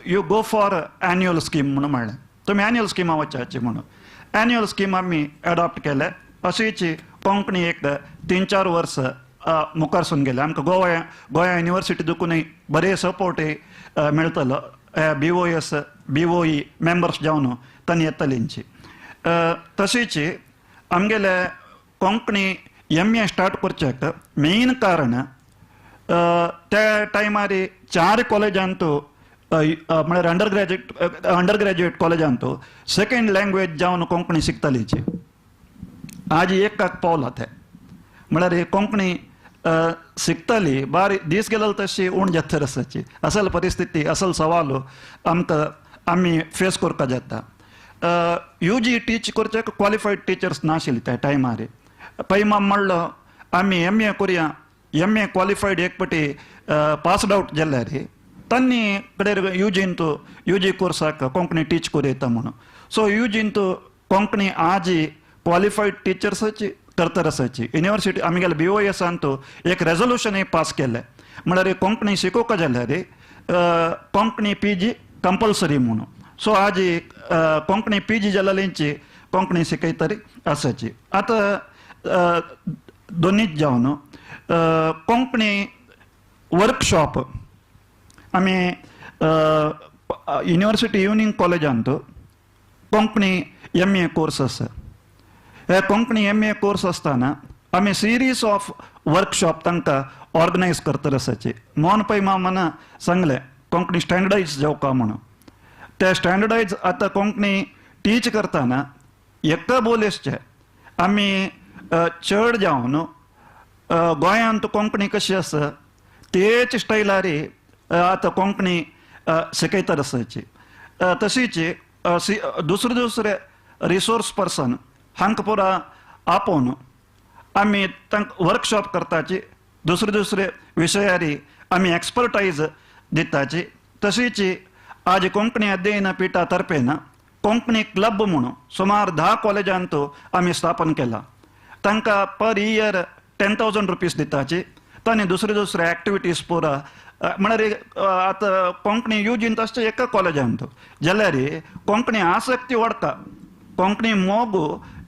[SPEAKER 6] you go for annual scheme म्हणून म्हणलें. तुमी एन्युअल स्किमा वचाची म्हणून. एन्युअल स्कीम आमी एडॉप्ट केले. अशीच कोंकणी एक 3-4 वर्स मुखारसून गेले. आमकां गोंया युनिवर्सिटी देखूनय बरे सपोर्टय मेळटलो. BOS BOE मेंबर्स जावन तांणी येतलींची. तशीच आमगेले कोंकणी MA स्टार्ट करच्याक मेन कारण त्या टायमार 4 कॉलेजांत म्हळ्यार अंडर ग्रॅज्युएट कॉलेजांत सेकंड लँग्वेज जावन कोंकणी शिकतालीची. आज एक पावला ते म्हळ्यार कोंकणी शिकतली बारी दीस गेले तशी उण जाता आसाची. असल परिस्थिती असल सवाल आमी फेस करपा जाता. UG टीच करच्याक क्वॉलिफायड टिचर्स नाशिल्ले त्या टायमार. पैमाम म्हणलो आमी MA करुया. MA क्वॉलिफायड एक पटी पासड आउट जाल्यार तांणी कडेन UG कोर्साक कोंकणी टीच करूं येता म्हणून. सो UGंत कोंकणी आज क्वॉलिफायड टिचर्साची करता आसाची युनिव्हर्सिटी आमगेले BOS तो एक रेझोल्युशन पास केलें म्हळ्यार कोंकणी शिकोवका जाल्यार कोंकणी PG कंपल्सरी म्हणून सो आज कोंकणी PG जाल्याची कोंकणी शिकयतरी आसाची आतां दोनीच जावन कोंकणी वर्कशॉप आमी युनिव्हर्सिटी इवनिंग कॉलेजांत कोंकणी MA कोर्स आसा हे कोंकणी MA कोर्स आसतना आमी सिरीज ऑफ वर्कशॉप तांकां ऑर्गनायज करता आसाचे मोहन पै मामन सांगलें कोंकणी स्टँडर्डायज जावका म्हणून ते स्टँडर्डायज आतां कोंकणी टीच करतना एका बोलीसचे आमी चड जावन गोंयांत कोंकणी कशी आसा तेच स्टायलार आतां कोंकणी शिकयता आसाची तशीच दुसरे रिसोर्स पर्सन हांकां पुरा आपोवन आमी तांकां वर्कशॉप करताची दुसरे विशयार आमी एक्सपर्टायज दिताची तशीच आज कोंकणी अध्ययन पिठा तर्फेन कोंकणी क्लब म्हणून सुमार 10 कॉलेजांत आमी स्थापन केला तांकां पर इयर 10,000 रुपीज दिताची तांणी दुसरे एक्टिविटीज पुरा म्हळ्यार आतां कोंकणी UG तशें एका कॉलेजांत जाल्यार कोंकणी आसक्ती वाडटा कोंकणी मोग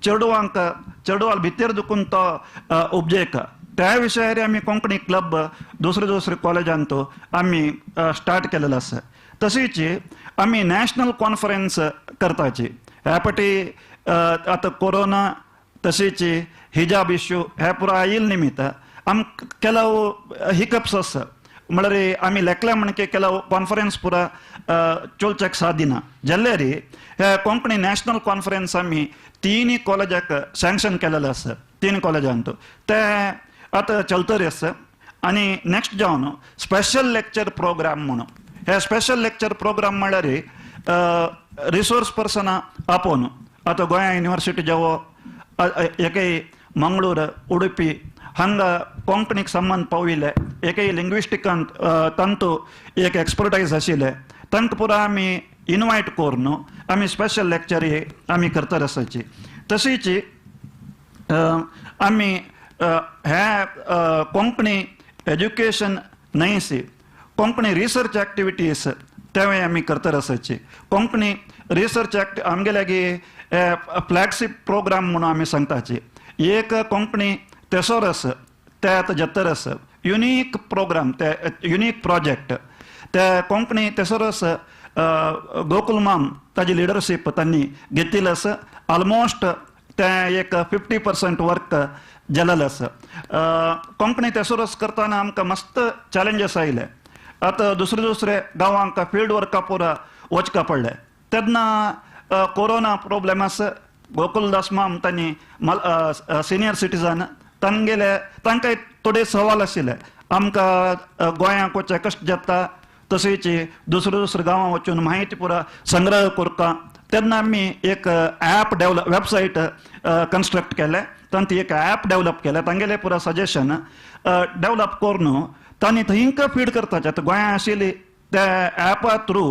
[SPEAKER 6] चेडवां भितर दुखून तो उपजेका त्या विशयार आमी कोंकणी क्लब दुसरे कॉलेजांत आमी स्टार्ट केलेलो आसा तशीच आमी नॅशनल कॉन्फरन्स करताची ह्या फाटी आतां कोरोना तशीच हिजाब इश्यू हे पुरो आयिल्ले निमित्त आमकां ಕೆಲವು हिकप्स आसा म्हळ्यार आमी लेखल्या म्हणके ಕೆಲವು कॉन्फरन्स पुरा चोलचेक सादिना जाल्यार हे कोंकणी नॅशनल कॉन्फरन्स आमी 3 कॉलेजाक सँक्शन केलेले आसा 3 कॉलेजांत ते आतां चलतरी आसा आनी नेक्स्ट जावन स्पेशल लेक्चर प्रोग्राम म्हणून हे स्पेशल लेक्चर प्रोग्राम म्हळ्यार रिसोर्स पर्सनां आपोवन आतां गोंया युनिव्हर्सिटी जावो एकय मंगळूर उडुपी हांगा कोंकणीक संबंध पाविल्ले एकय लिंग्विस्टिकांत तांतू एक एक्सपर्टायज आशिल्ले तांकां पुरो आमी इनवायट करून आमी स्पेशल लेक्चर आमी करता आसाची तशीच आमी हे कोंकणी एज्युकेशन न्हयस कोंकणी रिसर्च एक्टिविटीज तेवूय आमी करता आसाची कोंकणी रिसर्च आमगेल्यागी फ्लॅगशीप प्रोग्राम म्हणून आमी सांगताची एक कोंकणी तेसोरस ते आतां जत्तरस युनीक प्रोग्राम ते युनीक प्रोजेक्ट ते कोंकणी तेसोरस गोकुलमाम ताजी लिडरशीप तांणी घेतिल्ली आसा ऑलमोस्ट ते एक 50% वर्क जालेलें आसा कोंकणी तेसोरस करतना आमकां मस्त चॅलेंजीस आयले आतां दुसरे गांवांक फिल्ड वर्का पुरा वचका पडलें तेन्ना कोरोना प्रॉब्लेम आसा गोकुलदास माम तांणी सिनियर सिटीजन तांकांय थोडे सवाल आशिल्ले आमकां गोंयांक वचचें कशें जाता तशेंच दुसरे गांवां वचून म्हायती पुरा संग्रह करता तेन्ना आमी एक ॲप डेवलप वेबसायट कन्स्ट्रक्ट केलें तांणी एक ॲप डेवलप केलें तांगेलें पुरा सजेशन डेवलप करून तांणी थंयका फीड करताचे आतां गोंयांत आशिल्ली त्या ॲपा थ्रू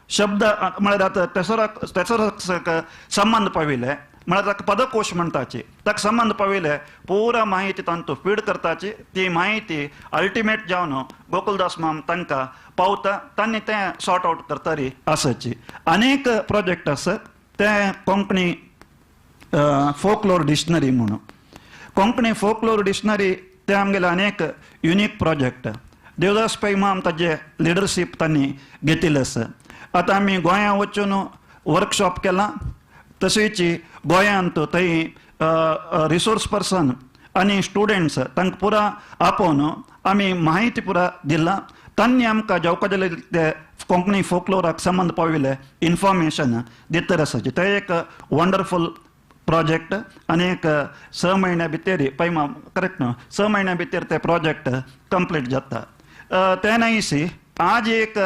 [SPEAKER 6] शब्द म्हळ्यार आतां तेसोराक संबंध पाविल्ले म्हळ्यार ताका पदकोश म्हणटाची ताका संबंध पाविल्ले पुरा माहिती तांतू फीड करताची ती माहिती अल्टिमेट जावन गोकुलदास माम तांकां पावता तांणी तें सॉर्ट आउट करतारी आसाची अनेक प्रोजेक्ट आसा ते कोंकणी फोकलोर डिक्शनरी म्हणून कोंकणी फोकलोर डिक्शनरी ते आमगेले अनेक युनीक प्रोजेक्ट देवदास पै माम ताजे लिडरशीप तांणी घेतिल्लें आसा आतां आमी गोंयांत वचून वर्कशॉप केलां तशेंच गोंयांत थंय रिसोर्स पर्सन आनी स्टुडंट्स तांकां पुरा आपोवन आमी माहिती पुरा दिला तांणी आमकां जावका जाल्यार ते कोंकणी फोकलोराक संबंध पाविल्ले इन्फॉर्मेशन दितर आसाचे ते एक वंडरफूल प्रोजेक्ट आनी एक 6 म्हयन्या भितर पैमा करेक्ट न्हू 6 म्हयन्या भितर ते प्रोजेक्ट कंप्लीट जाता ते नायस आज एक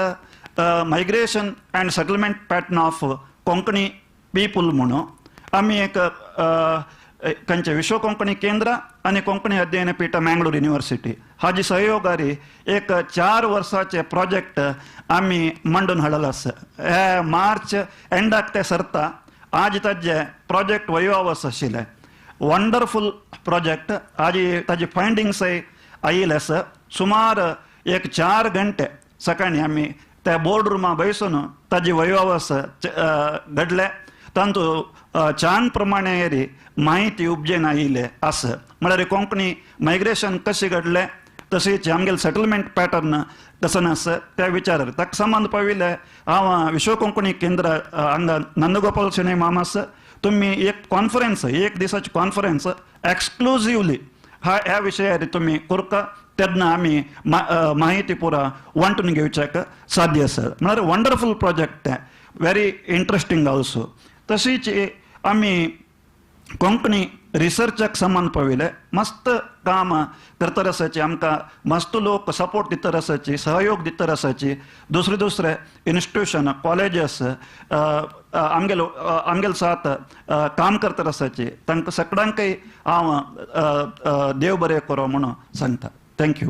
[SPEAKER 6] migration and settlement pattern of Konkani people म्हणून आमी एक खंयचे विश्व कोंकणी केंद्र आनी कोंकणी अध्ययन पीठ मंगळूर युनिव्हर्सिटी हाजी सहयोगारी एक 4 वर्साचे प्रोजेक्ट आमी मांडून हाडलेलो आसा हे मार्च एंडाक ते सरता आज ताजे प्रोजेक्ट वैवावस आशिल्ले वंडरफूल प्रोजेक्ट आजी ताजी फायंडिंग्स आयिल्ले आसा सुमार एक 4 घंटे सकाळी आमी त्या बोर्ड रुमा बसून ताजी वयवास घडले तांतू छान प्रमाणे येरी माहिती उपजेन आयिल्ले आसा म्हळ्यार कोंकणी मायग्रेशन कशें घडलें तशेंच आमगेले सेटलमेंट पॅटर्न कसं आसा त्या विचारार ताका संबंध पाविल्ले हांव विश्व कोंकणी केंद्र हांगा नंदगोपाल शेणे मामा आसा तुम्ही एक कॉन्फरन्स एक दिसाची कॉन्फरन्स एक्सक्लुझिव्हली ह्या विशयार तुम्ही करता तेन्ना आमी माहिती पुरा वांटून घेवच्याक साध्य आसा म्हळ्यार वंडरफूल प्रोजेक्ट ते व्हेरी इंट्रस्टिंग ऑल्सो तशीच आमी कोंकणी रिसर्चाक संबंध पाविल्ले मस्त काम करता आसाची आमकां मस्त लोक सपोर्ट दितात आसाची सहयोग दितात आसाची दुसरे इन्स्टिट्यूशन कॉलेजेस आमगेल साथ काम करता आसाची तांकां सगळ्यांकय हांव देव बरें करो म्हणून सांगता थँक्यू.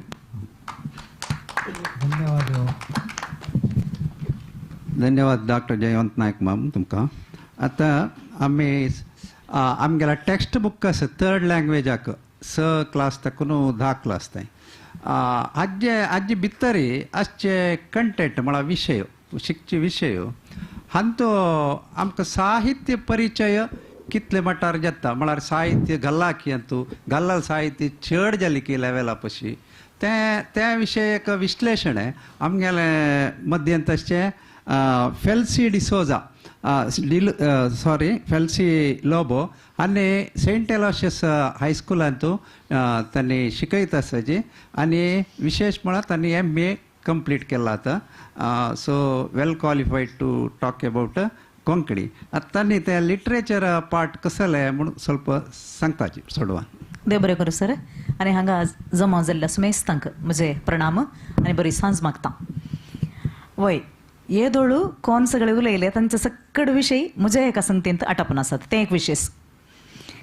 [SPEAKER 2] धन्यवाद डॉक्टर जयवंत नायक मॅम तुमकां. आतां आमी आमगेला टेक्स्ट बुक आसा 3rd लँग्वेजाक 6 क्लास तकून 10 क्लास ताईं आजे भितरी आजचे कंटेंट म्हळ्यार विशय शिकचे विशय हांतो आमकां साहित्य परिचय कितले मटार जाता म्हळ्यार साहित्य घाल्ला की तूं घाल्ला साहित्य चड जाली की लेवला पशी त्या विशयक विश्लेषण आमगेले मध्यंतरचे फेल्सी डिसोजा फेल्सी लोबो आनी सेंट एलोशियस हायस्कुलांतू तांणी शिकयत आसाची आनी विशेष म्हळ्यार तांणी MA कंप्लीट केला आतां so well qualified to talk about Konkani. आतां तांणी ते लिटरेचर पार्ट कसले म्हूण ಸ್ವಲ್ಪ सांगताची सोडवा.
[SPEAKER 7] देव बरें करूं सर. आनी हांगा जमा जाल्ल्या समेस्तांक म्हजे प्रणाम आनी बरी सांज मागता. वय येदोळू कोण सगळे उलयले तांचे सकड विशय म्हज्या एका संगतींत आटापून आसात ते एक विशेष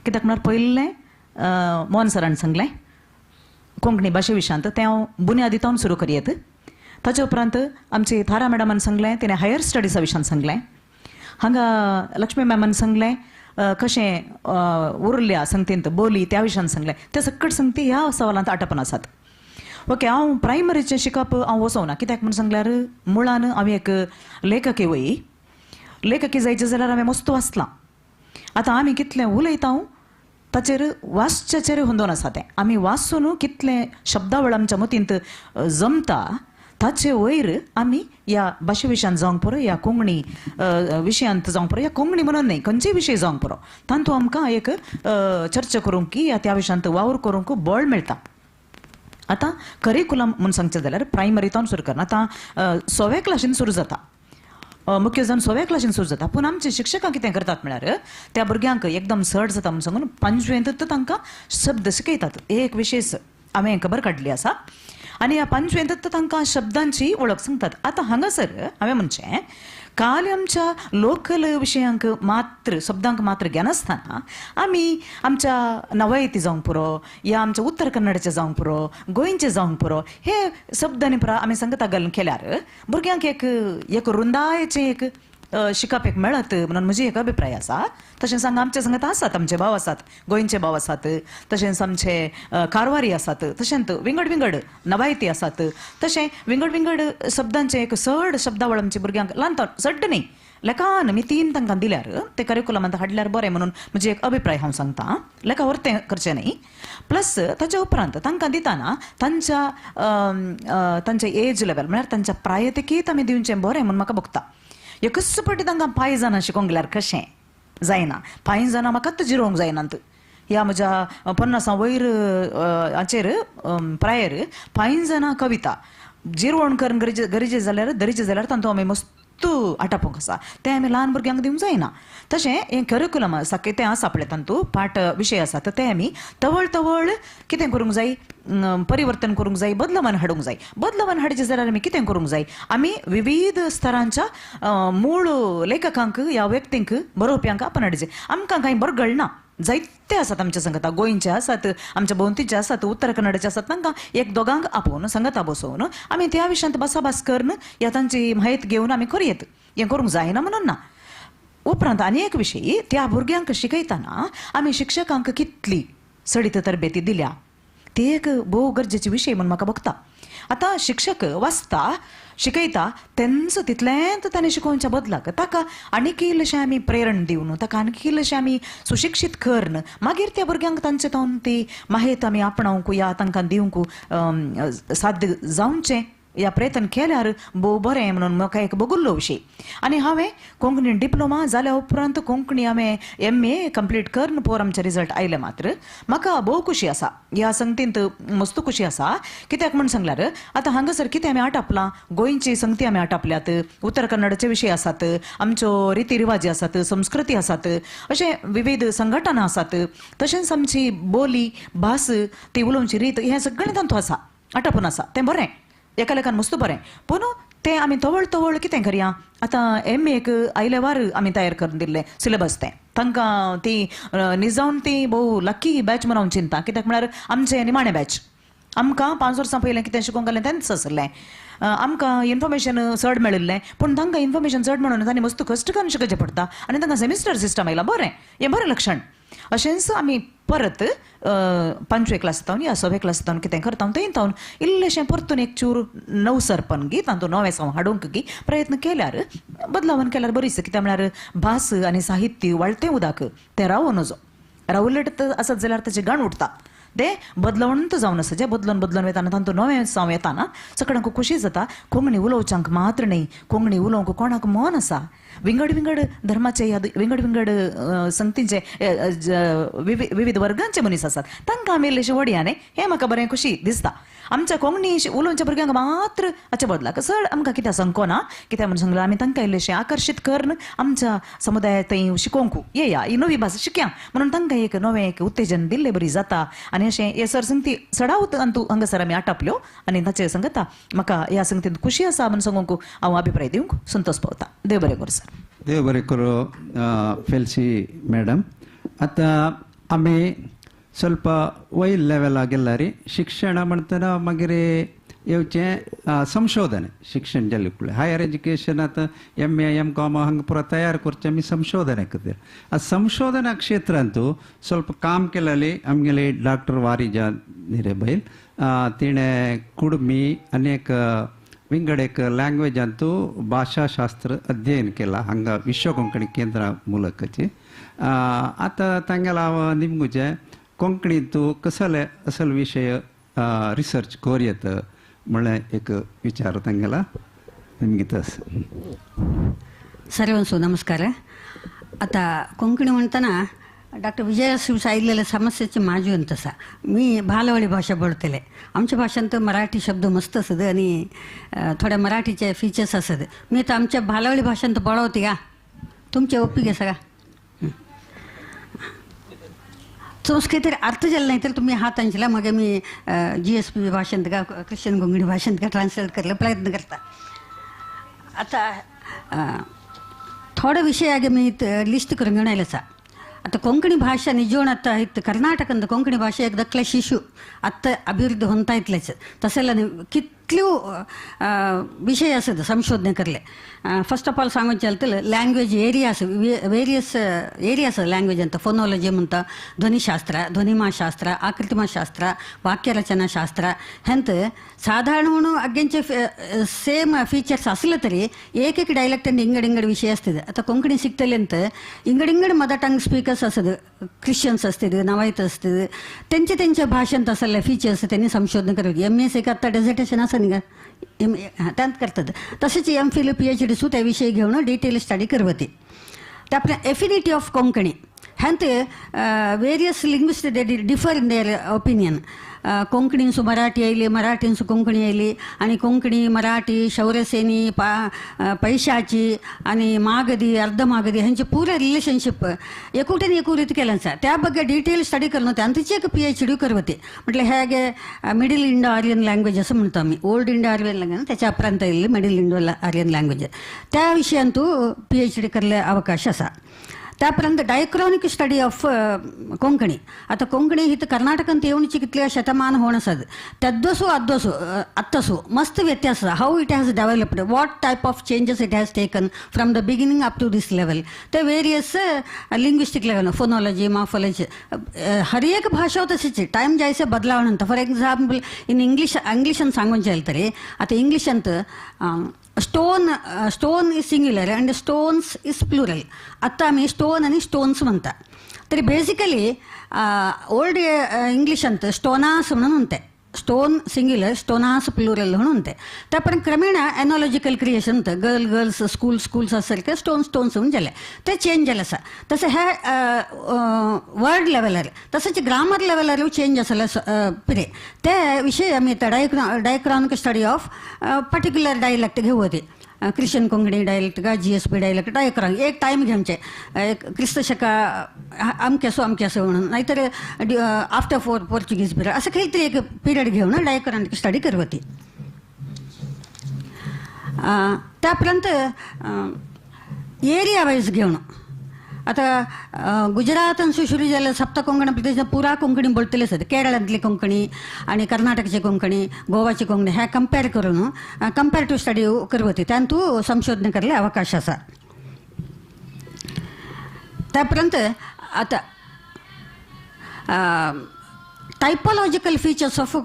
[SPEAKER 7] कित्याक म्हळ्यार पयलें मोहन सरान सांगलें कोंकणी भाशे विशयांत तें हांव बुन्यादीतावन सुरू करयेत. ताचे उपरांत आमची थारा मॅडमान सांगलें तिणें हायर स्टडीजा विशयान सांगलें. हांगा लक्ष्मी मॅमान सांगलें कशें उरल्या संगतींत बोली त्या विशयान सांगलें. ते सकड संगती ह्या सवालांत आटापून आसात. ओके हांव प्रायमरीचें शिकप हांव वचोना कित्याक म्हण सांगल्यार मुळान हांव एक लेखकी वयी लेखकी जायचे जाल्यार हांवें मस्त वाचलां. आतां आमी कितलें उलयता ताचेर वाचच्याचेर हुंदोन आसा तें आमी वाचून कितलें शब्दावळ आमच्या मतींत जमता ताचे वयर आमी ह्या भाशे विशयान जावंक पुरो ह्या कोंकणी विशयांत जावंक पुरो ह्या कोंकणी म्हणून न्हय खंयचेय विशय जावंक पुरो तांतू आमकां एक चर्चा करूंक की त्या विशयांत वावर करूंक बळ मेळटा. आतां करिकुलम म्हणून सांगचें जाल्यार प्रायमरीतावन सुरू करना आतां 6व्या क्लासीन सुरू जाता मुख्य जावन 6व्या क्लासीन सुरू जाता. पूण आमचे शिक्षकां कितें करतात म्हळ्यार त्या भुरग्यांक एकदम सड जाता म्हणून सांगून 5वेंत तांकां शब्द शिकयतात. एक विशेश हांवें खबर काडली आसा आनी ह्या 5वेंत तांकां शब्दांची वळख सांगतात. आतां हांगासर हांवें म्हणचें काल आमच्या लोकल विशयांक मात्र शब्दांक मात्र घेनासतना आमी आमच्या नवयती जावंक पुरो या आमच्या उत्तर कन्नडाचे जावंक पुरो गोंयचे जावंक पुरो हे शब्दांनी पुरो आमी संगता घालून केल्यार भुरग्यांक एक रुंदायेचें एक शिकप एक मेळत म्हणून म्हजी एक अभिप्राय आसा. तशेंच हांगा आमचे संगत आसात आमचे भाव आसात गोंयचे भाव आसात तशेंच आमचे कारवारी आसात तशेंच विंगड विंगड नवायती आसात तशें विंगड विंगड शब्दांचे एक चड शब्दावळ आमच्या भुरग्यांक ल्हानपण सड्ड न्ही लेखान मी 3 तांकां दिल्यार ते करिकुलमांत हाडल्यार बरें म्हणून म्हजे एक अभिप्राय हांव सांगता. लेखा व्हरतें करचें न्ही प्लस ताच्या उपरांत तांकां दितना तांच्या एज लेवल म्हळ्यार तांच्या प्रायतिकीत आमी दिवचें बरें म्हणून म्हाका भोगता. एकच फावटी तांकां 5 जाणां शिकोवंक गेल्यार कशें जायना. 5 जाणां म्हाकाच जिरोवंक जायनात. ह्या म्हज्या 50 वयर हाचेर प्रायर 5 जाणां कविता जिरवण करून गरजे जाल्यार दरीचे जाल्यार तांतू आमी मस्त आटापूंक आसा तें आमी ल्हान भुरग्यांक दिवंक जायना. तशें हें करिकुलम आसा कितें आसा पळय तांतू पाठ विशय आसात ते आमी तवळ तवळ कितें करूंक जाय परिवर्तन करूंक जाय बदलावन हाडूंक जाय. बदलावन हाडचें जाल्यार आमी कितें करूंक जाय आमी विविध स्तरांच्या मूळ लेखकांक ह्या व्यक्तींक बरोवप्यांक आपण हाडचें. आमकां कांय बरगळ ना जायते आसात आमच्या संगता गोंयचे आसात आमच्या भोंवतीचे आसात उत्तर कन्नडाचे आसात तांकां एक दोगांक आपोवन संगता बसोवन आमी त्या विशयांत भासाभास करून ह्या तांची म्हायती घेवन आमी करयेत. हें करूंक जायना म्हणून ना. उपरांत आनी एक विशय त्या भुरग्यांक शिकयतना आमी शिक्षकांक कितली सडीत तरबेती दिल्या ते एक भोव गरजेचे विशय म्हणून म्हाका बघता. आतां शिक्षक वाचता शिकयता तेंच तितलेंच ताणें शिकोवच्या बदलाक ताका आनीक इल्लेशें आमी प्रेरण दिवन ताका आनीक इल्लेशें आमी सुशिक्षीत करन मागीर त्या भुरग्यांक तांचे तावन ती माहेत आमी आपणावंक या तांकां दिवंक साध्य जावचें या प्रयत्न केल्यार भोव बरें म्हणून म्हाका एक बगुल्लो विशय. आनी हांवें कोंकणी डिप्लोमा जाल्या उपरांत कोंकणी हांवें MA कंप्लीट करन पोर आमचे रिजल्ट आयले मात्र म्हाका भोव खुशी आसा. ह्या संगतींत मस्त खुशी आसा. कित्याक म्हण सांगल्यार आतां हांगासर कितें आमी आटापलां, गोंयची संगती आमी आटापल्यात, उत्तर कन्नडचे विशय आसात, आमच्यो रिती रिवाजी आसात, संस्कृती आसात, अशें विविध संघटना आसात, तशेंच आमची बोली भास ती उलोवची रीत हें सगळें तांतू आसा आटापून आसा. तें बरें एका लेखान मस्त बरें. पूण तें आमी तवळ तवळ कितें करया. आतां MA आयले वार आमी तयार करून दिल्लें सिलेबस तें तांकां ती निजावन ती भोव लकी बॅच म्हणून हांव चिंता. कित्याक म्हळ्यार आमचें निमाणें बॅच आमकां 5 वर्सां पयलें कितें शिकोवंक घालें तेंच आसलें. आमकां इन्फॉर्मेशन चड मेळिल्लें पूण तांकां इन्फॉर्मेशन चड म्हणून तांणी मस्त कश्ट करून शिकचें पडटा आनी तांकां सेमिस्टर सिस्टम आयला. बरें हें बरें लक्षण. अशेंच आमी परत 5वे क्लास तावन या 6वे क्लास तावन कितें करता थंय तावन इल्लेशें परतून एक चूर नवसरपण गी तातूंत नवें साव हाडूंक गी प्रयत्न केल्यार बदलावन केल्यार बरीच. कित्याक म्हळ्यार भास आनी साहित्य वाळटें उदक तें रावूं नजो रावलेट आसत जाल्यार ताचें गण उठता. तें बदलवंत जावन आसा जें बदलून बदलून वयताना तातूंत नवें साव येताना सगळ्यांक खुशी जाता. कोंकणी उलोवच्यांक मात्र न्ही, कोंकणी उलोवंक कोणाक मन आसा. विंगड विंगड धर्माचे विंगड विंगड संगतींचे विविध वर्गांचे मनीस आसात तांकां आमी इल्लेशें वडयां न्ही हें म्हाका बरें खुशी दिसता. आमच्या कोंकणी उलोवच्या भुरग्यांक मात्र हाचे बदलाक चड आमकां कित्याक संकोना. कित्याक म्हणून सांगल्यार आमी तांकां इल्लेशें आकर्शीत करन आमच्या समुदायात थंय शिकोवंक येया ही नवी भास शिकया म्हणून तांकां एक नवें एक उत्तेजन दिल्लें बरी जाता. आनी अशें हे सरसंगती सडावत तांतू हांगासर आमी आटापल्यो आनी ताचे सांगता म्हाका ह्या संगतींत खुशी आसा म्हणून सांगूंक हांव अभिप्राय दिवंक संतोश पावता. देव बरें करूं सर.
[SPEAKER 2] देव बरें करूं फेल्सी मॅडम. आतां आमी ಸ್ವಲ್ಪ ವೈಲ್ ಲೆವೆಲ್ ಗೆಲ್ಲರಿ ಶಿಕ್ಷಣ ಮಾಡ್ತಾನೆ ಮಾಗಿರಿ येवचें संशोधन शिक्षण जालें फुडें हायर एज्युकेशन आतां MA MCom हांगा पुरो तयार करचें आमी संशोधन खातीर. आ संशोधना क्षेत्रांत ಸ್ವಲ್ಪ काम केलेली आमगेली डॉक्टर वारिजा हिरेबैल तिणें कुडमी अनेक विंगड एक लँग्वेजांतू भाषाशास्त्र अध्ययन केला हांगा विश्व कोंकणी केंद्रा मुलकाची. आतां तांगेलो हांव निमगुचे कोंकणींतू कसले असल विशय रिसर्च कोरयत म्हणल्यार एक विचार तांगेला निमगे तस.
[SPEAKER 8] सर्वांसो नमस्कार. आता कोंकणी म्हणताना डॉक्टर विजयश्री सांगितलेल्या समस्येची माझी अंत आसा. मी बालवडी भाषा बोलतले. आमच्या भाषेंत मराठी शब्द मस्त असत आणि थोड्या मराठीचे फीचर्स असत. मी तर आमच्या बालवडी भाषेंत पळवते का तुमचे ओप्पिगे सगळा संस्कृती अर्थ जाले नाही तर तुम्ही हात आणशीला मग मी GSP भाषेंत का ख्रिश्चन कोंकणी भाषेंत का ट्रान्सलेट करायला प्रयत्न करता. आता थोडे विषय आगे मी लिस्ट करून घेऊन आयला. आता कोंकणी भाषा निजवण आता इथं कर्नाटकांत कोंकणी भाषा एक दखला शिशु आत्ता अभिवृद्धी होता इतलेच तसेला कितल्यो विषय असत संशोधने करले. फर्स्ट ऑफ ऑल सांगून चलतलं language areas various areas language ಅಂತ ಫೋನಾಲಜಿ म्हणता ಧ್ವನಿಶಾಸ್ತ್ರ ಧ್ವನಿಮಾಶಾಸ್ತ್ರ ಆಕೃತಿಮಾಶಾಸ್ತ್ರ ವಾಕ್ಯರಚನಾಶಾಸ್ತ್ರ ಹೆಂತ ಸಾಧಾರಣ ಅಗ್ಗೆಂचे ಸೇಮ್ ಫೀಚर्स असले तरी एक एक डायलेक्ट आणि इंगड इंगड विषय असतात. आता कोंकणी शिकतले ಅಂತ इंगड इंगड मदर टंग स्पीकर्स असत क्रिश्चियन्स असतात नवायत असतात त्यांचे त्यांच्या भाषेंत असलेले फीचर्स त्यांनी संशोधन करत MSc आता डेझर्टेशन असं निघा त्यांत करतात. तसेच MPhil PhD सुद्धा विषय घेऊन डिटेल स्टडी करवते. ते आपल्या एफिनिटी ऑफ कोंकणी ह्यांत various linguist they differ in their opinion. कोंकणींसु मराठी आयली मराठींसु कोंकणी आयली आणि कोंकणी मराठी शौर्यसेनी पैशाची आणि मागधी अर्धमागधी ह्यांचे पुरे रिलेशनशिप एकूटेन एकू ರೀತಿ ಕೆಲಸ त्या ಬಗ್ಗೆ डिटेल स्टडी करणं त्यांची एक PhD करवते. म्हटलं ಹೇಗೆ मिडिल इंडो आर्यन लँग्वेज असं म्हणतो आम्ही. ओल्ड इंडो आर्यन लँग्वेज त्याच्या अपरांत येईल मिडिल इंडो आर्यन लँग्वेज त्या विषयांतू PhD करले अवकाश असा. त्यापर्यंत डायक्रॉनिक स्टडी ऑफ कोंकणी. आता कोंकणी ही तर कर्नाटकांत येवणीची कितल्या शतमान होण आसात तेद्दसू अद्दसू आत्तसू मस्त व्यत्यास आसा. How it has developed, what type of changes it has taken from the beginning up to this level. ते various linguistic level, phonology, morphology, हर एक भाषा तशीच टाइम जायसे बदलावणंत. फॉर एक्झाम्पल इन इंग्लिशन सांगून जाईल तरी आता इंग्लिशांत stone is singular and stones is plural. आत्ता आम्ही स्टोन आणि स्टोन्स म्हणता. तरी बेसिकली ओल्ड इंग्लिशांत स्टोनास म्हणून म्हणते, स्टोन सिंग्युलर, स्टोनास प्लुरल म्हणून म्हणते. त्यापर्यंत क्रमेण एनॉलॉजिकल क्रिएशन होतं. गर्ल्स स्कूल्स सारखे स्टोन्स म्हणून झाले. ते चेंज झालं आसा. तसं ह्या वर्ड लेवलार तसंच ग्रामर लेवलार चेंज आसले पिरे. ते विशयी आम्ही diachronic study of particular dialect घेऊ होते. क्रिश्चन कोंकणी डायलेक्ट का GSP डायलेक्ट डायक्रॉनिक एक टाईम घेवचे, एक क्रिस्त शका अमक्यासो म्हणून, नाहीतर आफ्टर पोर्चुगीज पिरियड असं काहीतरी एक पिरियड घेऊन डायक्रॉनिक स्टडी करत होती. त्यापर्यंत एरिया वाईज घेऊन आता गुजरात सुरू झालं सप्त कोंकण प्रदेश पुरा कोंकणी बोलतलेच आहेत. केरळातली कोंकणी आणि कर्नाटकची कोंकणी, गोवाची कोंकणी ह्या कंपेअर करून कंपॅरेटिव्ह स्टडी करत होती. त्यान तू संशोधन करायला अवकाश असा. त्यापर्यंत आता टायपॉलॉजिकल फीचर्स ऑफ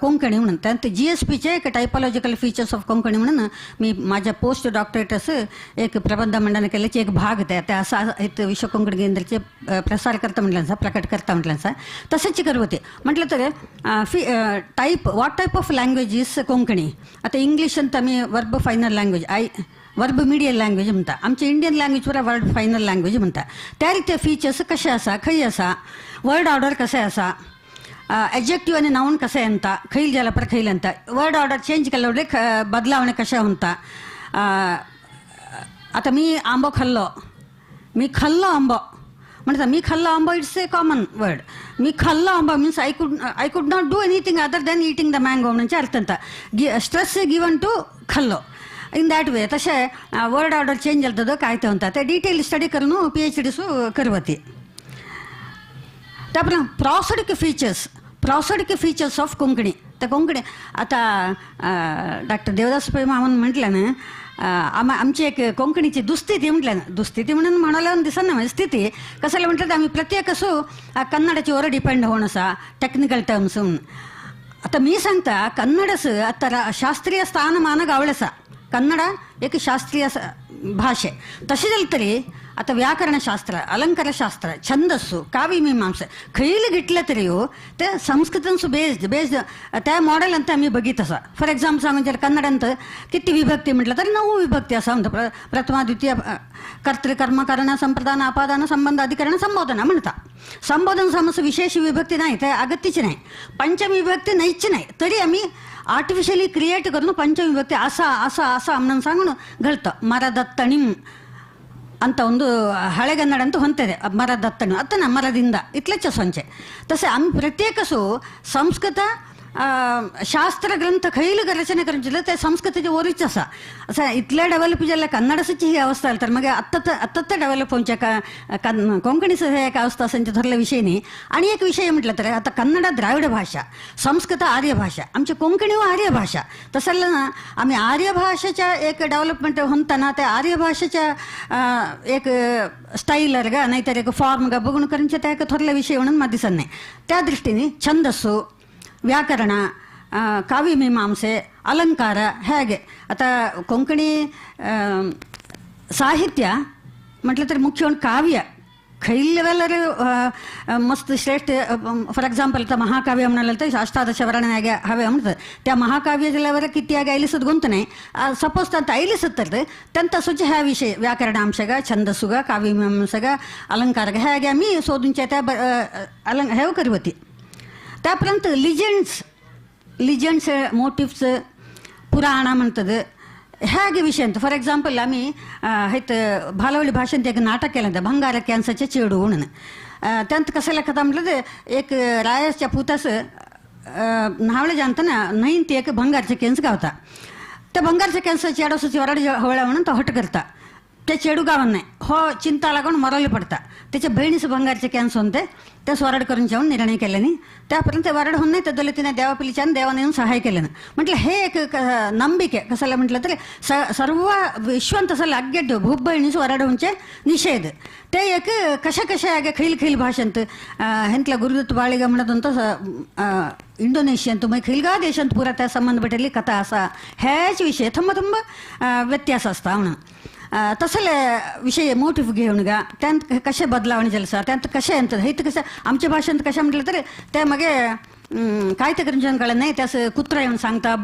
[SPEAKER 8] कोंकणी म्हणून त्यात GSPचे एक टायपॉलॉजिकल फीचर्स ऑफ कोंकणी म्हणून मी माझ्या पोस्ट डॉक्टरेट असं एक प्रबंध मंडन केल्याचे एक भाग त्या असं एक विश्व कोंकणी केंद्राचे प्रसार करता म्हटल्याचा प्रकट करता म्हटल्याचा तसंच करत होते. म्हटलं तर what type of language is Konkani. आता इंग्लिश अंत आम्ही verb final language verb medial language म्हणता. आमच्या इंडियन लँग्वेजवर वर्ड फायनल लँग्वेज म्हणता. त्या रित्या फीचर्स कशे आसा, खंय आसा, वर्ड ऑर्डर कसे आसा, एडजेक्टिव्ह आणि नाऊन कसे आणता, खैल झाला पर खैल आणता, वर्ड ऑर्डर चेंज केल्यावर बदलावणे कशा होता. आता मी आंबो खाल्लो, मी खाल्लो आंबो म्हणता. मी खाल्लो आंबो इट्स ए कॉमन वर्ड. मी खाल्लो आंबो means I could not do anything other than eating the mango म्हणजे अर्थ अंत. स्ट्रेस गिवन टू खाल्लो इन दॅट वे. तसे वर्ड ऑर्डर चेंज जातं काय ते म्हणतात. ते डिटेल स्टडी करून PhD करवती. त्याप्रमाणे प्रॉसोडिक फीचर्स ऑफ कोंकणी. तर कोंकणी आता डॉक्टर देवदास पै मामन म्हटलं ना, आमची एक कोंकणीची दुस्थिती म्हटलं ना, दुस्थिती म्हणून म्हणायला दिसत ना स्थिती कशाला म्हटलं तर आम्ही प्रत्येक असो कन्नडाचीवर डिपेंड होऊन असा टेक्निकल टर्म्स म्हणून. आता मी सांगता कन्नडस आता शास्त्रीय स्थानमान गावळसा. कन्नड एक शास्त्रीय भाषे. तसे झालं तरी आता व्याकरणशास्त्र, अलंकारशास्त्र, छंदस्सु, काव्यमीमांसा खैली घेतलं तरी हो ते संस्कृतांसु बेस्ड त्या मॉडेल अंत आम्ही बघित असा. फॉर एक्झाम्पल सांगून जर कन्नडांत किती विभक्ती म्हटलं तरी 9 विभक्ती असा म्हणतं. प्रथमा द्वितीय कर्तृकर्मकरण संप्रदान अपादान संबंध अधिकरण संबोधन म्हणता. संबोधन समज विशेष विभक्ती नाही, ते अगत्तीची नाही. पंचमी विभक्ती नाहीच नाही तरी आम्ही आर्टिफिशियली क्रिएट करून पंचमी विभक्ती असा म्हणून सांगून घालतं. ಮರದತ್ತಣಿಂ ಅಂತ ಒಂದು ಹಳೆಗನ್ನಡ ಅಂತ ಹೊಂತಿದೆ. ಮರದತ್ತಣಿ ಅತ್ತನ ಮರದಿಂದ ಇತ್ಲೆಚ್ಚ ಸೊಂಚೆ तसे आम्ही प्रत्येकसो संस्कृत शास्त्र ग्रंथ खैल रचने करून ते संस्कृतीचे ओरीच असा असं इथल्या डेव्हलप झाल्या. कन्नडाची ही अवस्था आली तर मग आत्ता डेव्हलप होऊन कोंकणीचं हे एक अवस्था असायची ठरल्या विषयी. आणि एक विषय म्हटलं तर आता कन्नड द्राविड भाषा, संस्कृत आर्य भाषा, आमची कोंकणी व आर्य भाषा. तसं ना आम्ही आर्य भाषेच्या एक डेव्हलपमेंट होताना त्या आर्य भाषेच्या एक स्टाईल गा नाहीतर एक फॉर्म गा बघून करूनच्या त्या एक ठरल्या विषय म्हणून मला दिसत नाही. त्या दृष्टीने छंदस्सु, व्याकरण, काव्यमीमांसे, अलंकार ಹೇಗೆ आता कोंकणी साहित्य म्हटलं तर मुख्य काव्य खैल लेवलर मस्त श्रेष्ठ. फॉर एक्झाम्पल आता महाकाव्य म्हणाल तर अष्टादश वर्णन हवे म्हणतात. त्या महाकाव्य लेवल किती आयलिसत गुंत नाही. सपोज त्यांत आयलिसत तर त्यांत स्वच्छ ह्या विषय व्याकरणांशಗ, ಛಂದಸ್ಸುಗ, ಕಾವ್ಯಮೀಮಾಂಸಗ, अलंकारಗ ಹೇಗೆ आम्ही शोधूनच्या त्या हे करवती. त्यापर्यंत लिजंड्स मोटिव्स पुराण म्हणतात ಹೇಗೆ ವಿಷಯ ಅಂತ. ಫಾರ್ ಎಕ್ಸಾಂಪಲ್ ಆಮಿ ಹೈತ್ भालावली भाषेत एक नाटक केलं होतं भंगार कॅन्सरचे चेडू म्हणून. त्यांत कशाला कथा म्हटलं एक रायाच्या पुतास न्हावळे जाणताना नाही ते एक भंगारचे कॅन्सर गावता. त्या भंगारच्या कॅन्सरची अडोसाची वराडी हवळा म्हणून तो हट करता. ते चेडूगावन नाही हो चिंता लागून मरवले पडता त्याच्या बहिणीचं भंगारचे कॅन्स होते ते स्वराड करून जेवण निर्णय केल्याने त्यापर्यंत ते वरड होऊन नाही त्या दलितीने देवा पिलीच्यानं देवाने येऊन सहाय्य केलं ना म्हटलं हे एक ನಂಬಿಕೆ कसाला म्हटलं तरी सर्व विश्वांत असं लागेट भूप बहिणीचं वरड होऊनचे निषेध ते एक कशा कशा आगे खील खील भाषंत ಹೆಂತ್ಲ ಗುರುದತ್ ಬಾಳಿಗ म्हणत ಇಂಡೋನೇಷಿಯನ್ तुम्ही खिलगा देशांत पुरा त्या संबंध भेटली कथा असा हेच विषय थंब थंब व्यत्यास असता म्हणून तसले विषय मोटिव्ह घेऊन गा त्यांत कशे बदलावणी जलसा त्यांत कशे अंत हे कसं आमच्या भाषेत कशा म्हटलं तरी त्या मागे काय ते करून नाही त्यास कुत्रा येऊन सांगता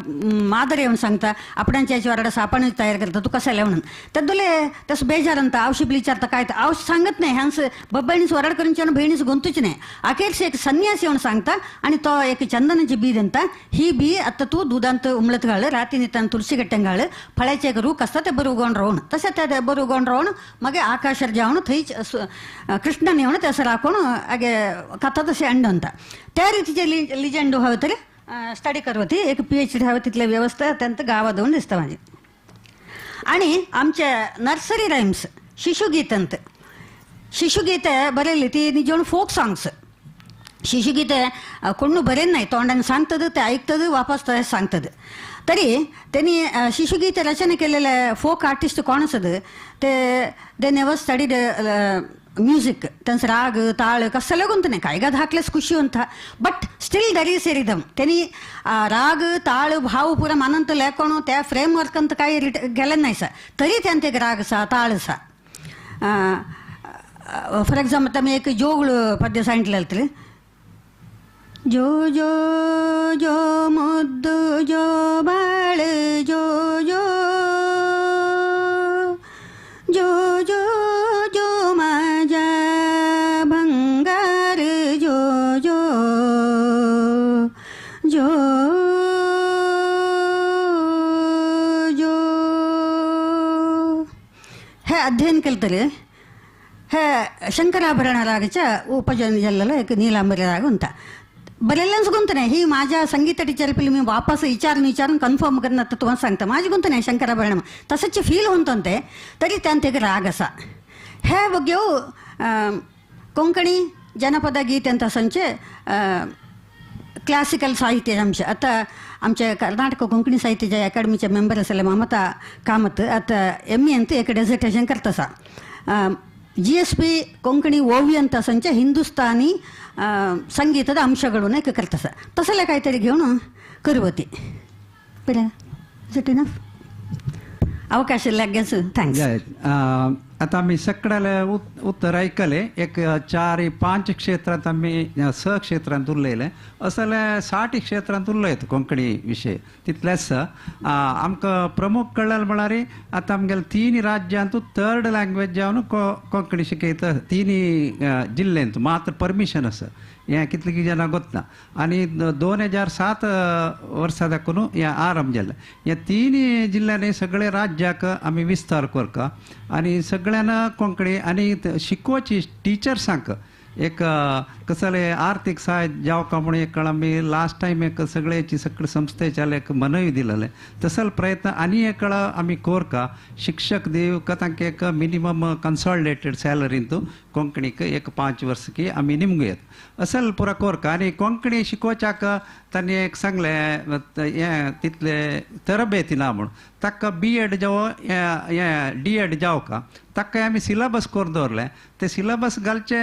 [SPEAKER 8] मादर येऊन सांगता आपणाच्या याच्यावर आपण तयार करता तू कसा म्हणून त्यात दोले त्यास बेजार अंत आवशी विचारता काय तर आवश सांगत नाही ह्यांस बहिणीस वराड करून बहिणीस गुंतूच नाही अखेरस एक संन्यास येऊन सांगता आणि तो एक चंदनाची बी देंता ही बी आता तू दुधांत उमळत घाल रात्री नितान तुळशी गट्ट्यां घाल फळाचे एक रूख असता ते बरं उगवून राहून तसं त्या बरं उगवून राहून मग आकाशात जाऊन थंयच कृष्णाने येऊन त्यास राखून आगे कथा तशी अंड अंता त्या रीतीचे लिजेंड हवं तरी स्टडी करवती एक PhD हवं तिथल्या व्यवस्था त्यांत गावात जाऊन दिसतं माझी आणि आमच्या नर्सरी राईम्स शिशुगीतंत शिशुगीते बरेली ती निजवून फोक साँग्स शिशुगीते कोण बरेन नाही तोंडाने सांगतद ते ऐकतद वापस तसेच सांगतद तरी त्यांनी शिशुगीते रचने केलेले फोक आर्टिस्ट कोण असत ते दे नेवर स्टडीड म्युझिक त्यांचं राग ताळ कसं गुंत नाही काय गा धाकलेच खुशी होता but still that is a rhythm त्यांनी राग ताळ भाव पुरा मानंत लेकोण त्या फ्रेमवर्क अंत काही गेलं नाही सा तरी त्यांचे एक राग सा ताळ सा फॉर एक्झाम्पल मी एक जोगळ पद्य सांगितलेलं तरी जो जो जो मुद्दू जो बाळ जो जो जो जो जो माझा भंगार जो जो जो जो हे अध्ययन केलं तरी हे शंकराभरण रागाच्या उपजन जल्लेला एक नीलांबरी राग होता बरेल्यांच गुंत नाही ही माझ्या संगीत टीचर पिली मी वापस विचारून कन्फर्म करून आता तुम्हाला सांगता माझी गुंत नाही शंकराभरण तसंच फील होते तरी त्यांत एक राग असा हे बघ्यो कोंकणी जनपद गीत ಅಂತ ಸಂಚೆ क्लासिकल साहित्य आता आमच्या कर्नाटक कोंकणी साहित्याच्या अकॅडमीचे मेंबर असले ममता कामत आता ME ಅಂತ एक डेझर्टेशन करतसा GSP ಕೊಂಕಣಿ ಓವಿ ಅಂತ ಸಂಚೆ ಹಿಂದೂಸ್ತಾನಿ ಸಂಗೀತದ ಅಂಶಗಳನ್ನು ಕರ್ತಸ ತಸಲೆ ಕಾಯ್ತರಿ घेऊन करवती बरं इट इनफ अवकाश लागेच थँक्स
[SPEAKER 2] आता आम्ही सगळ्याला उत्तर ऐकले एक 4-5 क्षेत्रात आम्ही क्षेत्रांत उरलेले असले 60 क्षेत्रांत उरले कोंकणी विषय तितलेच आमकां प्रमुख कळलं म्हळ्यार आता आमगेले 3 राज्यांतू 3rd लँग्वेज जावन कोंकणी शिकयता 3 जिल्ल्यांत मात्र परमिशन आसा हें कितले जाणां गोतना आनी 2007 वर्सा दाखून हें आरंभ जालें ह्या 3 जिल्ल्यांनी सगळे राज्याक आमी विस्तार करता आनी सगळ्यांना कोंकणी आनी शिकोवची टिचर्सांक एक कसले आर्थीक सहाय जावका म्हणून एक आमी लास्ट टायम एक सगळ्याची सगळे संस्थेच्या एक मनवी दिलेले तसल प्रयत्न आनी एक आमी कोरका शिक्षक देव तांकां एक मिनिमम कन्सॉलिडेटेड सॅलरींतू कोंकणीक एक 5 वर्स की आमी निमगुयेत असल पुरा कोरका आनी कोंकणी शिकोवच्याक तांणी एक सांगले हें तितले तरबेती ना म्हणून ताका B.Ed जावं हें D.Ed जावका ताका आमी सिलेबस कोरून दवरले ते सिलेबस घालचे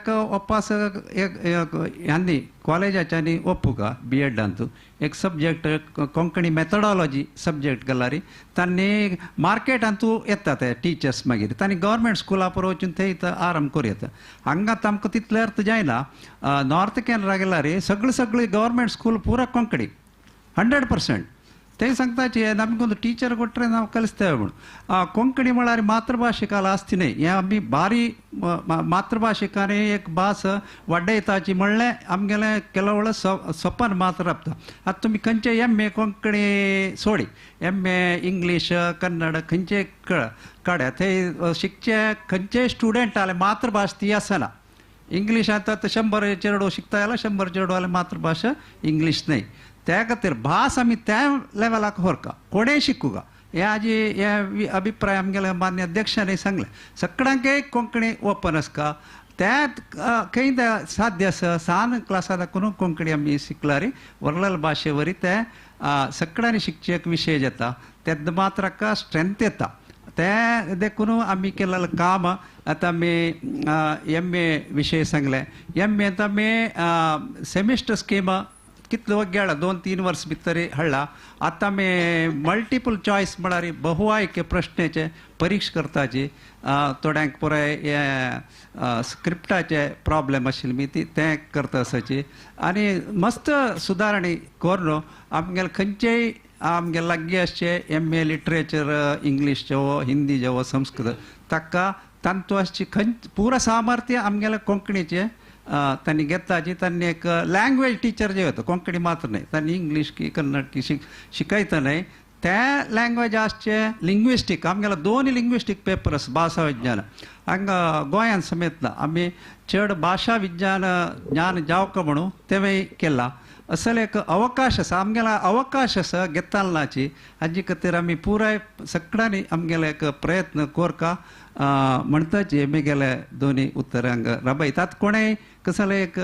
[SPEAKER 2] वापस ह्यांनी कॉलेजाच्यांनी ओप्पुका B.Eडांतू एक सब्जेक्ट कोंकणी मेथडॉलॉजी सब्जेक्ट घालारी तांणी मार्केटांतू येता ते टिचर्स मागीर तांणी गव्हर्मेंट स्कुला पर वचून ते इथं आरंभ करूं येता हांगा आमकां तितले अर्थ जायना नॉर्थ केनरा गेल्यार सगळे गव्हर्मेंट स्कूल पुरा कोंकणी 100% ते सांगताचे नमಗೊಂದು ಟೀಚರ್ ಕೊಟ್ಟರೆ ನಾವು ಕಲಿಸ್ತೇವೆ म्हणून कोंकणी म्हळ्यार मातृभाषिकाला आसती न्ही हें आमी बारी मातृभाषिकाने एक भास वाडयताची म्हणलें आमगेलें केलो सपन मात्र आसता आतां तुमी खंयचे MA कोंकणी सोडी MA इंग्लीश कन्नड खंयचे काड्या ते शिकचे खंयचे स्टुडंट आले मातृभास ती आसना इंग्लीश आता 100 चेडो शिकता जाल्यार 100 चेडो जाल्यार मातृभाषा इंग्लीश न्ही त्या खातीर भास आमी त्या लेवलाक व्हरका कोणेय शिकूगा या जी अभिप्राय आमगेल्या मान्य अध्यक्षाने सांगले सगळ्यांके कोंकणी ओपन आसका त्यात काही साध्य असं सान क्लासा दाखवून कोंकणी आम्ही शिकलारी वरल भाषेवरी ते सगळ्यांनी शिक्षक विषय येता त्यात मात्र का स्ट्रेंथ येता ते देखून आम्ही केलेलं काम आता मी MA विषय सांगले MA आता मी सेमिस्टर स्कीम कितलो गेला 2-3 वर्ष भितर हळ्ळा आता मी मल्टिपल चॉईस म्हळ्यार बहुआयके प्रश्नाचे परीक्षा करताची थोड्यांक पुराय स्क्रिप्टाचे प्रॉब्लेम आशिल्ले मी ते करता आसाची आनी मस्त सुदारणी करून आमगेले खंयचेय आमगे लागीं आसचे MA लिटरेचर इंग्लीश जावो हिंदी जावो संस्कृत ताका तांतू आसची पुरा सामर्थ्य आमगेले कोंकणीचे त्यांनी घेताची त्यांनी एक लँग्वेज टीचर जे होतं कोंकणी मात्र नाही त्यांनी इंग्लिश की कन्नड की शिकायचं नाही त्या लँग्वेज आसचे लिंग्विस्टीक आमगेला 2 लिंग्विस्टीक पेपर आसा भाशा विज्ञान हांगा गोंयांत समेत ना आमी चड भाशा विज्ञान ज्ञान जावका म्हणून तेवेय केला असल एक अवकाश आसा आमगेला अवकाश आसा घेतालनाची हाजे खातीर आमी पुराय सगळ्यांनी आमगेले एक प्रयत्न कोरका म्हणटाची मेगेले दोन्ही उत्तरांक राबयतात कोणेय कसले एक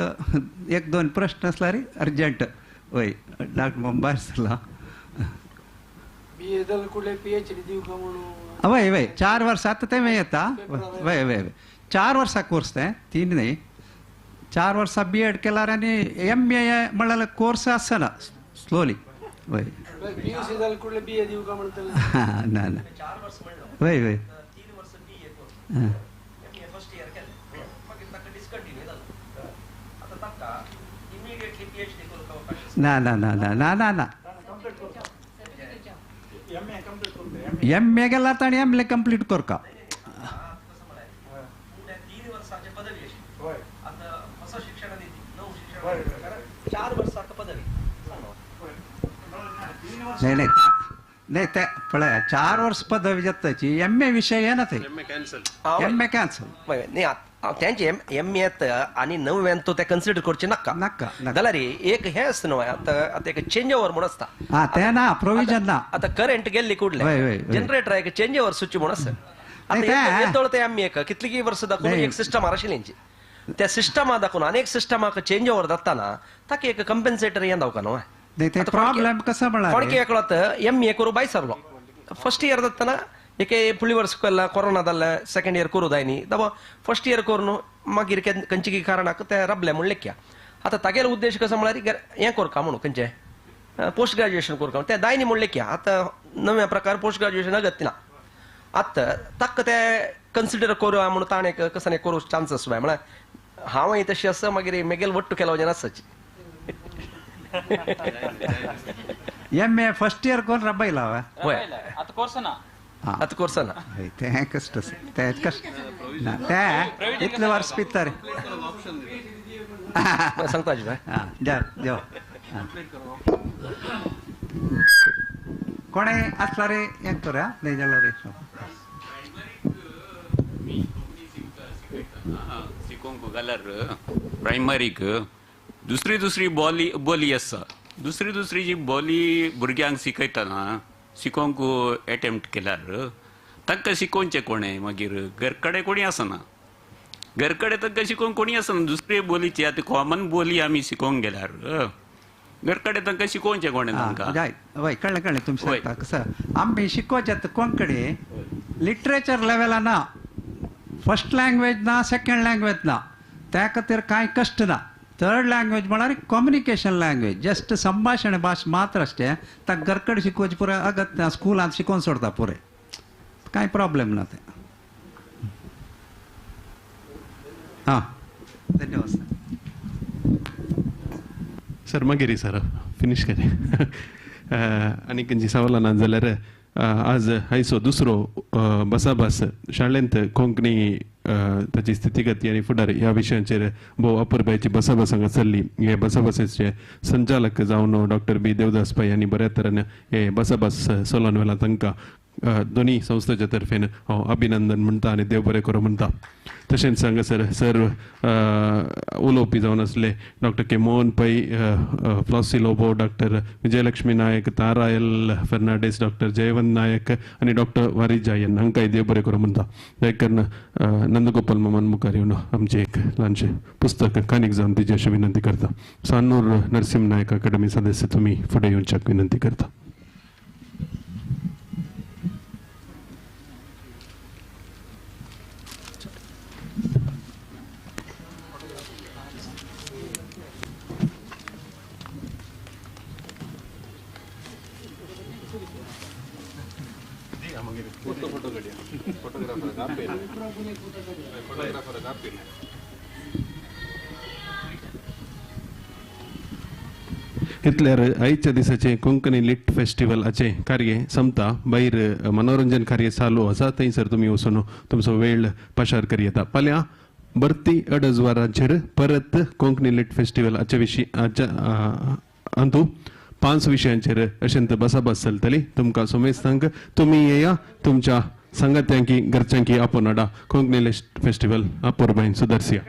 [SPEAKER 2] 2 प्रश्न असल्यार अर्जंट वय डॉक्टर मुंबार सरला
[SPEAKER 3] BA जाल्यार कुठले PhD दिवका म्हणून
[SPEAKER 2] वय वय 4 वर्सां आतां ते येता वय वय 4 वर्सां कोर्स ते 3 न्ही 4 वर्सां B.Ed केल्यार आनी MA म्हणल्यार कोर्स आसना स्लोली वय
[SPEAKER 3] PUC जाल्यार कुठले BA दिवका म्हणटा
[SPEAKER 2] ना ना वय वय ना ना ना ना ना ना ना MA गेला ताणी MA कंप्लीट करका नाही नाही नाही ते पळय 4 वर्स पदवी जाताची MA विषय येना थंय MA कॅन्सल
[SPEAKER 9] नाही त्यांचे MA आणि 9व्यान तो ते कन्सिडर करचे नाका
[SPEAKER 2] नाका
[SPEAKER 9] जाल्यार एक हे आसता न्हू आता एक चेंज ओव्हर म्हणून आसता
[SPEAKER 2] हा ते ना प्रोविजन ना
[SPEAKER 9] आता करंट गेल्ली कुडले जनरेटर एक चेंज ओव्हर सुची म्हणून आसता आता येतोळ ते MA कितली की वर्स दाखवून एक सिस्टम आशिल्लींची त्या सिस्टमा दाखवून अनेक सिस्टमाक चेंज ओव्हर जाताना ताका एक कंपेन्सेटर यें दावका न्हू
[SPEAKER 2] नाही ते प्रॉब्लेम कसा म्हणा
[SPEAKER 9] कोणके एकळत MA करू बाय सरलो फर्स्ट इयर जाताना एक फुडली वर्स केला कोरोना जाल्ले सेकंड इयर करू जाय न्ही दाबा फर्स्ट इयर करून मागीर खंयची कारणाक ते रबले म्हण लेख्या आता तागेलो उद्देश कसो म्हळ्यार हें करका म्हणून खंयचे पोस्ट ग्रॅज्युएशन करका ते दायनी म्हण लेख्या आता 9व्या प्रकार पोस्ट ग्रॅज्युएशन अगत्य ना आता ताका ते कन्सिडर करूया म्हणून ताणें कसं करू चान्सस बाय म्हळ्यार हांवय तशी आसा मागीर मेगेल वट्टू केलो वचन आसाची
[SPEAKER 2] MA फर्स्ट इयर कोण रबयला
[SPEAKER 9] होय
[SPEAKER 10] आता कोर्स ना
[SPEAKER 9] आता कोर्स ना
[SPEAKER 2] ते कष्ट ते कष्ट ना ते इतले वर्स भितर
[SPEAKER 9] सांगता बाय
[SPEAKER 2] जा देव कोणे आसला रे हें करूया नाही जाल्यार रे
[SPEAKER 10] शिकोंक जाल्यार प्रायमरीक दुसरी बोली आसा दुसरी जी बोली भुरग्यांक शिकयतना शिकोंक अटेम्प्ट केल्यार तांकां शिकोवचें कोणें मागीर घरकडे कोणी आसना घरकडे तांकां शिकोवंक कोणी आसना दुसरी बोलीची आतां कॉमन बोली आमी शिकोवंक गेल्यार घरकडे तांकां शिकोवचें कोणें तांकां
[SPEAKER 2] जाय वय कळ्ळें तुमचें सांगता कसं आमी शिकोवचें कोंकणी लिटरेचर लेवला ना फर्स्ट लँग्वेज ना सेकंड लँग्वेज ना त्या खातीर कांय कश्ट ना थर्ड लँग्वेज म्हळ्यार कम्युनिकेशन लँग्वेज जस्ट संभाषण भाश मात्र असते ताका घरकडे शिकोवचें पुराय अगत्य ना स्कुलांत शिकोवन सोडता पुराय कांय प्रॉब्लेम ना ते हां धन्यवाद
[SPEAKER 1] सर मागीर सर फिनिश करे आनी खंयची सवालां ना जाल्यार आज हायचो दुसरो बसाभास शाळेंत कोंकणी ताची स्थितीगती आनी फुडार ह्या विशयांचेर भोव अपुरबायची बसाभास हांगा चल्ली हे बसाभासेचे संचालक जावन डॉक्टर B. देवदास पै हांणी बऱ्या तरेन हे बसाभास चलोवन व्हेला तांकां दोन्ही संस्थेच्या तर्फेन हांव अभिनंदन म्हणटा आनी देव बरें करूं म्हणटा. तशेंच हांगासर सर्व उलोवपी जावन आसले डॉक्टर के मोहन पै, फ्लॉसी लोबो, डॉक्टर विजयलक्ष्मी नायक, तारा एल फर्नांडीस, डॉक्टर जयवंत नायक आनी डॉक्टर वारीस जायन हांकांय देव बरें करूं म्हणटा. देखून नंदगोपाल मामान मुखार येवन आमचें एक ल्हानशें पुस्तक कानीक जावन दिवची अशी विनंती करता. सानूर नरसिंह नायक अकादमी सदस्य तुमी फुडें येवच्याक विनंती करता. इतल्यार आयच्या दिसाचे कोंकणी लिट फेस्टिवलाचे कार्य संपता. भायर मनोरंजन कार्य चालू आसा, थंयसर तुमी वचून तुमचो वेळ पसार करी येता. फाल्यां बर्ती अडज वरांचेर परत कोंकणी लिट फेस्टिवलाचे विशीं अंतू 5 विशयांचेर अशेंत बसाबस चलतली. तुमकां सोमेस्तांक तुमी येया, तुमच्या संगात्यांकी घरच्यांकी आपोवन हाडा. कोंकणी लिट फेस्टिवल अपूर्बायन सुदर्शिया.